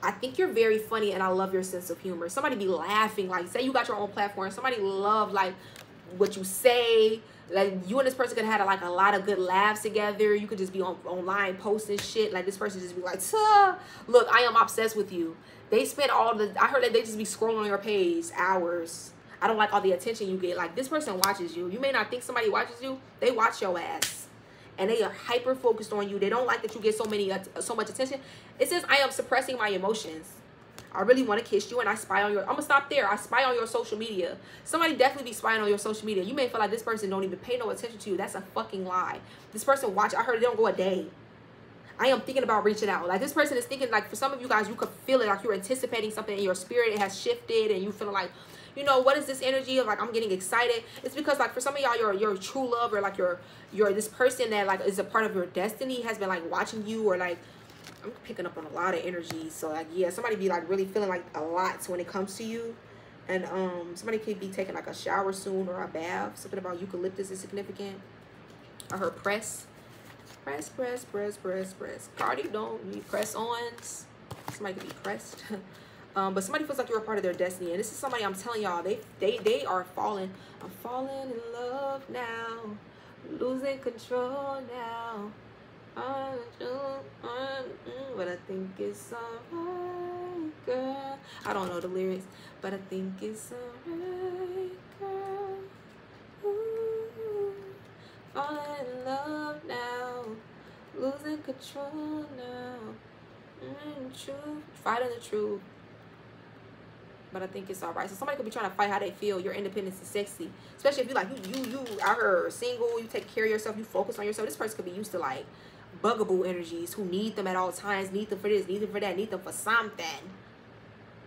I think you're very funny, and I love your sense of humor. Somebody be laughing, like, say you got your own platform, somebody love like what you say. Like, you and this person could have like a lot of good laughs together. You could just be online posting shit. Like, this person just be like, look, I am obsessed with you. They spend I heard that they just be scrolling on your page hours. I don't like all the attention you get. Like, this person watches you. You may not think somebody watches you. They watch your ass. And they are hyper focused on you. They don't like that you get so much attention. It says, I am suppressing my emotions. I really want to kiss you, and I spy on your, I'm going to stop there. I spy on your social media. Somebody definitely be spying on your social media. You may feel like this person don't even pay no attention to you. That's a fucking lie. This person I heard it don't go a day. I am thinking about reaching out. Like, this person is thinking, like, for some of you guys, you could feel it, like you're anticipating something in your spirit. It has shifted, and you feeling like, what is this energy of, like, I'm getting excited? It's because, like, for some of y'all, your true love, or like you're this person that, like, is a part of your destiny, has been, like, watching you, or like, I'm picking up on a lot of energy. So, like, yeah, somebody be like really feeling like a lot when it comes to you. And somebody could be taking like a shower soon, or a bath. Something about eucalyptus is significant. I heard press. Press, press, press, press, press. Cardi don't need press-ons. Somebody could be pressed. But somebody feels like you're a part of their destiny. And this is somebody, I'm telling y'all, they are falling. I'm falling in love now. Losing control now. But I think it's alright, girl. I don't know the lyrics, but I think it's alright, girl. Ooh. Falling in love now. Losing control now. Truth. Fighting the truth. But I think it's alright. So somebody could be trying to fight how they feel. Your independence is sexy. Especially if you like you out here single, you take care of yourself, you focus on yourself. This person could be used to like bugaboo energies who need them at all times, need them for this, need them for that, need them for something.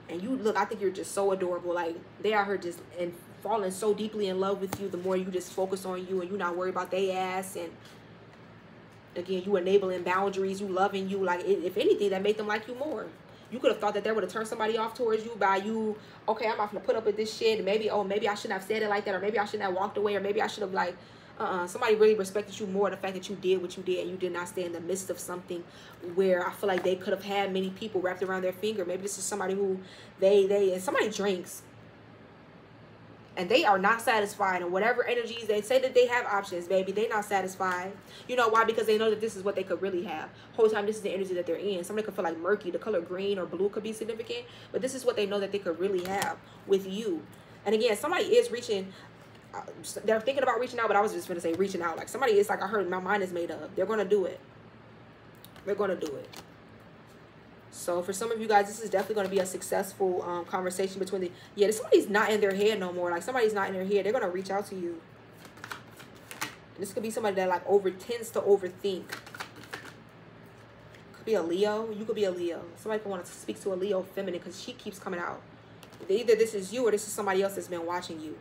And you look, I think you're just so adorable. Like they out here just and falling so deeply in love with you. The more you just focus on you and you're not worried about their ass, and again, you enabling boundaries, you loving you. Like if anything, that make them like you more. You could have thought that they would have turned somebody off towards you by you, okay, I'm not going to put up with this shit. And maybe, oh, maybe I shouldn't have said it like that. Or maybe I shouldn't have walked away. Or maybe I should have like, somebody really respected you more. The fact that you did what you did and you did not stay in the midst of something where I feel like they could have had many people wrapped around their finger. Maybe this is somebody who and somebody drinks. And they are not satisfied. And whatever energies, they say that they have options, baby. They not satisfied. You know why? Because they know that this is what they could really have. Whole time, this is the energy that they're in. Somebody could feel like murky. The color green or blue could be significant. But this is what they know that they could really have with you. And again, somebody is reaching. They're thinking about reaching out, but I was just going to say reaching out. Like somebody is like, I heard my mind is made up. They're going to do it. They're going to do it. So for some of you guys, this is definitely going to be a successful conversation between the... Yeah, somebody's not in their head no more. Like somebody's not in their head. They're going to reach out to you. And this could be somebody that like tends to overthink. Could be a Leo. You could be a Leo. Somebody could want to speak to a Leo feminine because she keeps coming out. Either this is you or this is somebody else that's been watching you.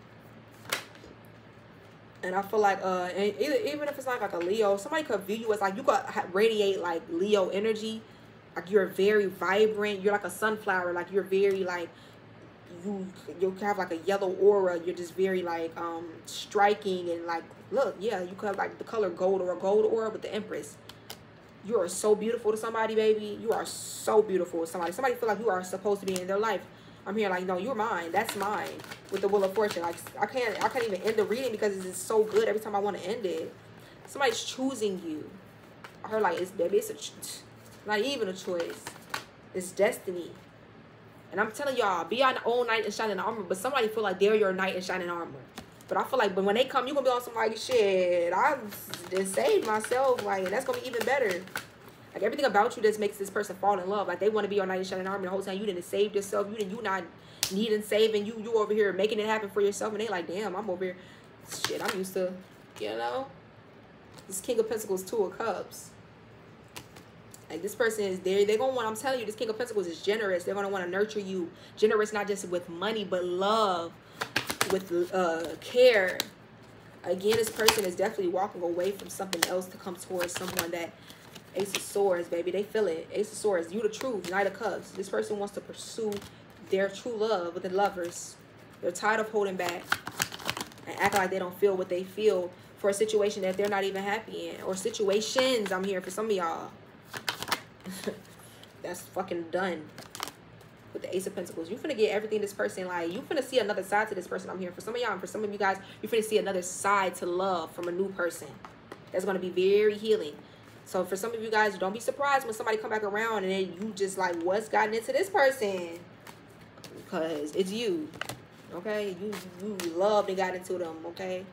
And I feel like, even if it's not like a Leo, somebody could view you as like, you could radiate like Leo energy. Like you're very vibrant. You're like a sunflower. Like you're very like, you have like a yellow aura. You're just very like striking and like, look, yeah, you could have like the color gold or a gold aura with the Empress. You are so beautiful to somebody, baby. You are so beautiful to somebody. Somebody feel like you are supposed to be in their life. I'm here like, no, you're mine. That's mine. With the Wheel of Fortune. Like I can't even end the reading because it's so good every time I want to end it. Somebody's choosing you. I heard like, it's not even a choice. It's destiny. And I'm telling y'all, be on own knight in shining armor. But somebody feel like they're your knight in shining armor. But I feel like when they come, you're going to be on some like, shit, I just saved myself. Like, and that's going to be even better. Like, everything about you just makes this person fall in love. Like, they want to be your knight in shining armor the whole time. You didn't save yourself. You not needing saving. You over here making it happen for yourself. And they like, damn, I'm over here. Shit, I'm used to, you know. This King of Pentacles, Two of Cups. Like this person is there. They're going to want, I'm telling you, this King of Pentacles is generous. They're going to want to nurture you. Generous not just with money, but love, with care. Again, this person is definitely walking away from something else to come towards someone that, Ace of Swords, baby. They feel it. Ace of Swords, you the truth, Knight of Cups. This person wants to pursue their true love with the Lovers. They're tired of holding back and acting like they don't feel what they feel for a situation that they're not even happy in. Or situations, I'm here for some of y'all. That's fucking done with the Ace of Pentacles. You finna get everything this person, like, you finna see another side to this person. I'm here for some of y'all, and for some of you guys, you finna see another side to love from a new person. That's gonna be very healing. So for some of you guys, don't be surprised when somebody come back around and then you just like, what's gotten into this person? Because it's you, okay? You loved and got into them, okay?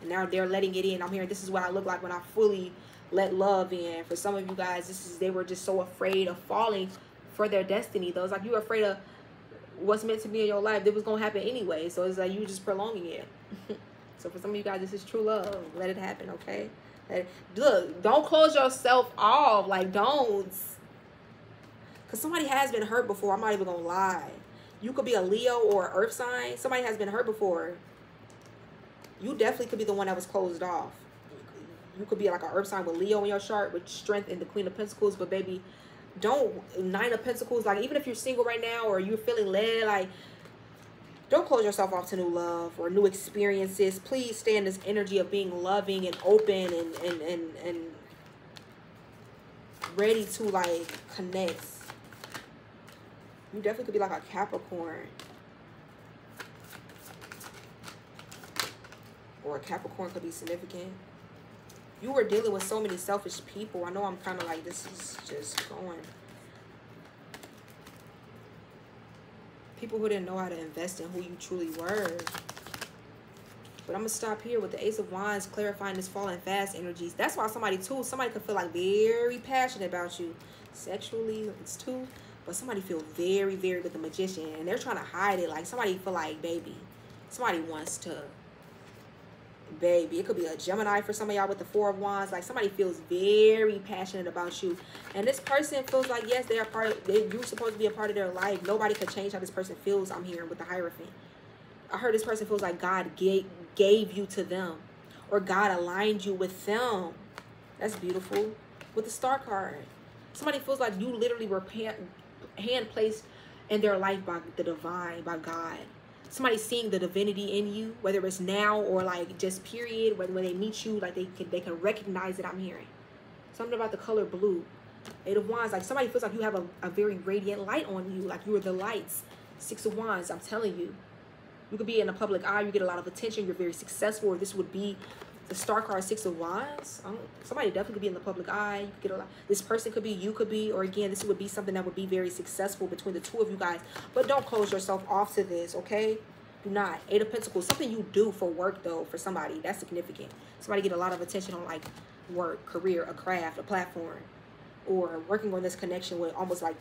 And now they're letting it in. I'm hearing this is what I look like when I fully let love in. For some of you guys, they were just so afraid of falling for their destiny. Though it's like you were afraid of what's meant to be in your life that was gonna happen anyway. So it's like you just prolonging it. So for some of you guys, this is true love. Let it happen, okay? Look, don't close yourself off. Like, don't. Because somebody has been hurt before. I'm not even gonna lie. You could be a Leo or an Earth sign. Somebody has been hurt before. You definitely could be the one that was closed off. You could be like an Earth sign with Leo in your chart with strength in the Queen of Pentacles. But baby, don't, Nine of Pentacles, like even if you're single right now or you're feeling led, like don't close yourself off to new love or new experiences. Please stay in this energy of being loving and open and ready to like connect. You definitely could be like a Capricorn. Or a Capricorn could be significant. You were dealing with so many selfish people. I know I'm kind of like, this is just going. People who didn't know how to invest in who you truly were. But I'm going to stop here with the Ace of Wands, clarifying this falling fast energies. That's why somebody could feel like very passionate about you. Sexually, it's two. But somebody feel very, very with the Magician. And they're trying to hide it. Like somebody feel like, baby, somebody wants to, baby. It could be a Gemini for some of y'all with the Four of Wands. Like somebody feels very passionate about you. And this person feels like, yes, they are you're supposed to be a part of their life. Nobody could change how this person feels, I'm hearing with the Hierophant. I heard this person feels like God gave you to them. Or God aligned you with them. That's beautiful. With the Star card. Somebody feels like you literally were hand placed in their life by the divine, by God. Somebody seeing the divinity in you, whether it's now or like just period, when they meet you, like they can recognize it. I'm hearing something about the color blue. Eight of Wands, like somebody feels like you have a very radiant light on you, like you are the lights. Six of Wands, I'm telling you, you could be in the public eye, you get a lot of attention, you're very successful. Or this would be the Star card, Six of Wands. Somebody definitely could be in the public eye. You could get a lot. This person could be, you could be, or again, this would be something that would be very successful between the two of you guys. But don't close yourself off to this, okay? Do not. Eight of Pentacles, something you do for work though, for somebody. That's significant. Somebody get a lot of attention on like work, career, a craft, a platform, or working on this connection with almost like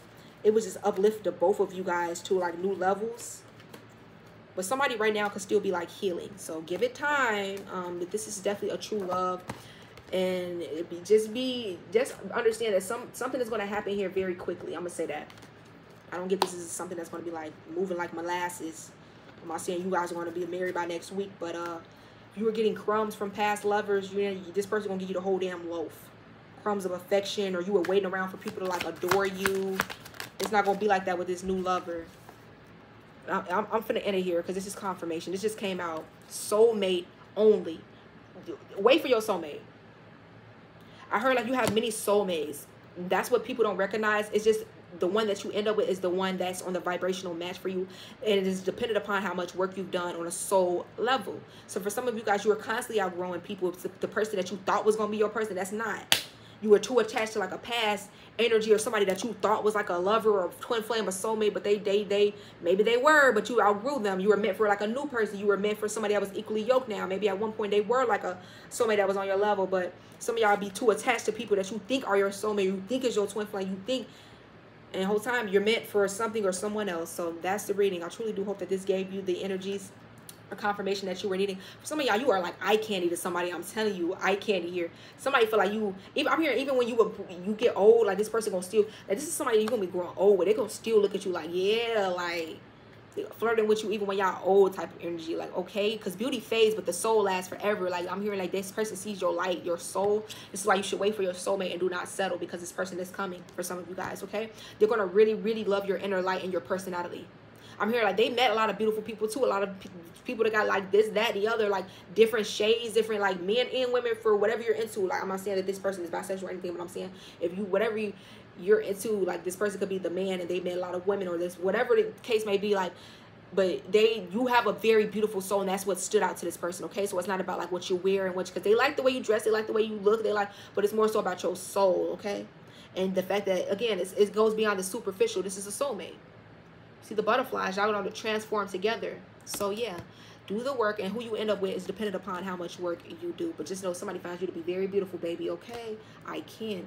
it was just uplifted both of you guys to like new levels. But somebody right now could still be like healing. So give it time. This is definitely a true love. And just understand that something is going to happen here very quickly. I'm going to say that. I don't get this is something that's going to be like moving like molasses. I'm not saying you guys are going to be married by next week. But if you were getting crumbs from past lovers, this person's going to give you the whole damn loaf. Crumbs of affection. Or you were waiting around for people to like adore you. It's not going to be like that with this new lover. I'm finna end it here because this is confirmation. This just came out. Soulmate only. Wait for your soulmate. I heard like you have many soulmates. That's what people don't recognize. It's just the one that you end up with is the one that's on the vibrational match for you. And it is dependent upon how much work you've done on a soul level. So for some of you guys, you are constantly outgrowing people. The person that you thought was going to be your person, that's not. You were too attached to like a past energy or somebody that you thought was like a lover or a twin flame or soulmate, but maybe they were, but you outgrew them. You were meant for like a new person. You were meant for somebody that was equally yoked now. Maybe at one point they were like a soulmate that was on your level, but some of y'all be too attached to people that you think are your soulmate, you think is your twin flame, you think, and the whole time you're meant for something or someone else. So that's the reading. I truly do hope that this gave you the energies, a confirmation that you were needing. For some of y'all, you are like eye candy to somebody. I'm telling you, eye candy here. Somebody feel like you, even I'm hearing, even when you get old, like this person gonna still, like this is somebody you're gonna be growing old with. They're gonna still look at you like, yeah, like flirting with you even when y'all old type of energy. Like, okay, because beauty fades, but the soul lasts forever. Like I'm hearing like this person sees your light, your soul. This is why you should wait for your soulmate and do not settle, because this person is coming for some of you guys, okay? They're gonna really, really love your inner light and your personality. I'm hearing like they met a lot of beautiful people too. A lot of people that got like this, that, the other, like different shades, different like men and women for whatever you're into. Like I'm not saying that this person is bisexual or anything, but I'm saying if you, whatever you're into, like this person could be the man and they met a lot of women, or this, whatever the case may be, like, but you have a very beautiful soul, and that's what stood out to this person, okay? So it's not about like what you wear and what, because they like the way you dress, they like the way you look, they like, but it's more so about your soul, okay? And the fact that, again, it goes beyond the superficial. This is a soulmate. See the butterflies, y'all going to transform together. So yeah, do the work, and who you end up with is dependent upon how much work you do. But just know somebody finds you to be very beautiful, baby, okay? Eye candy.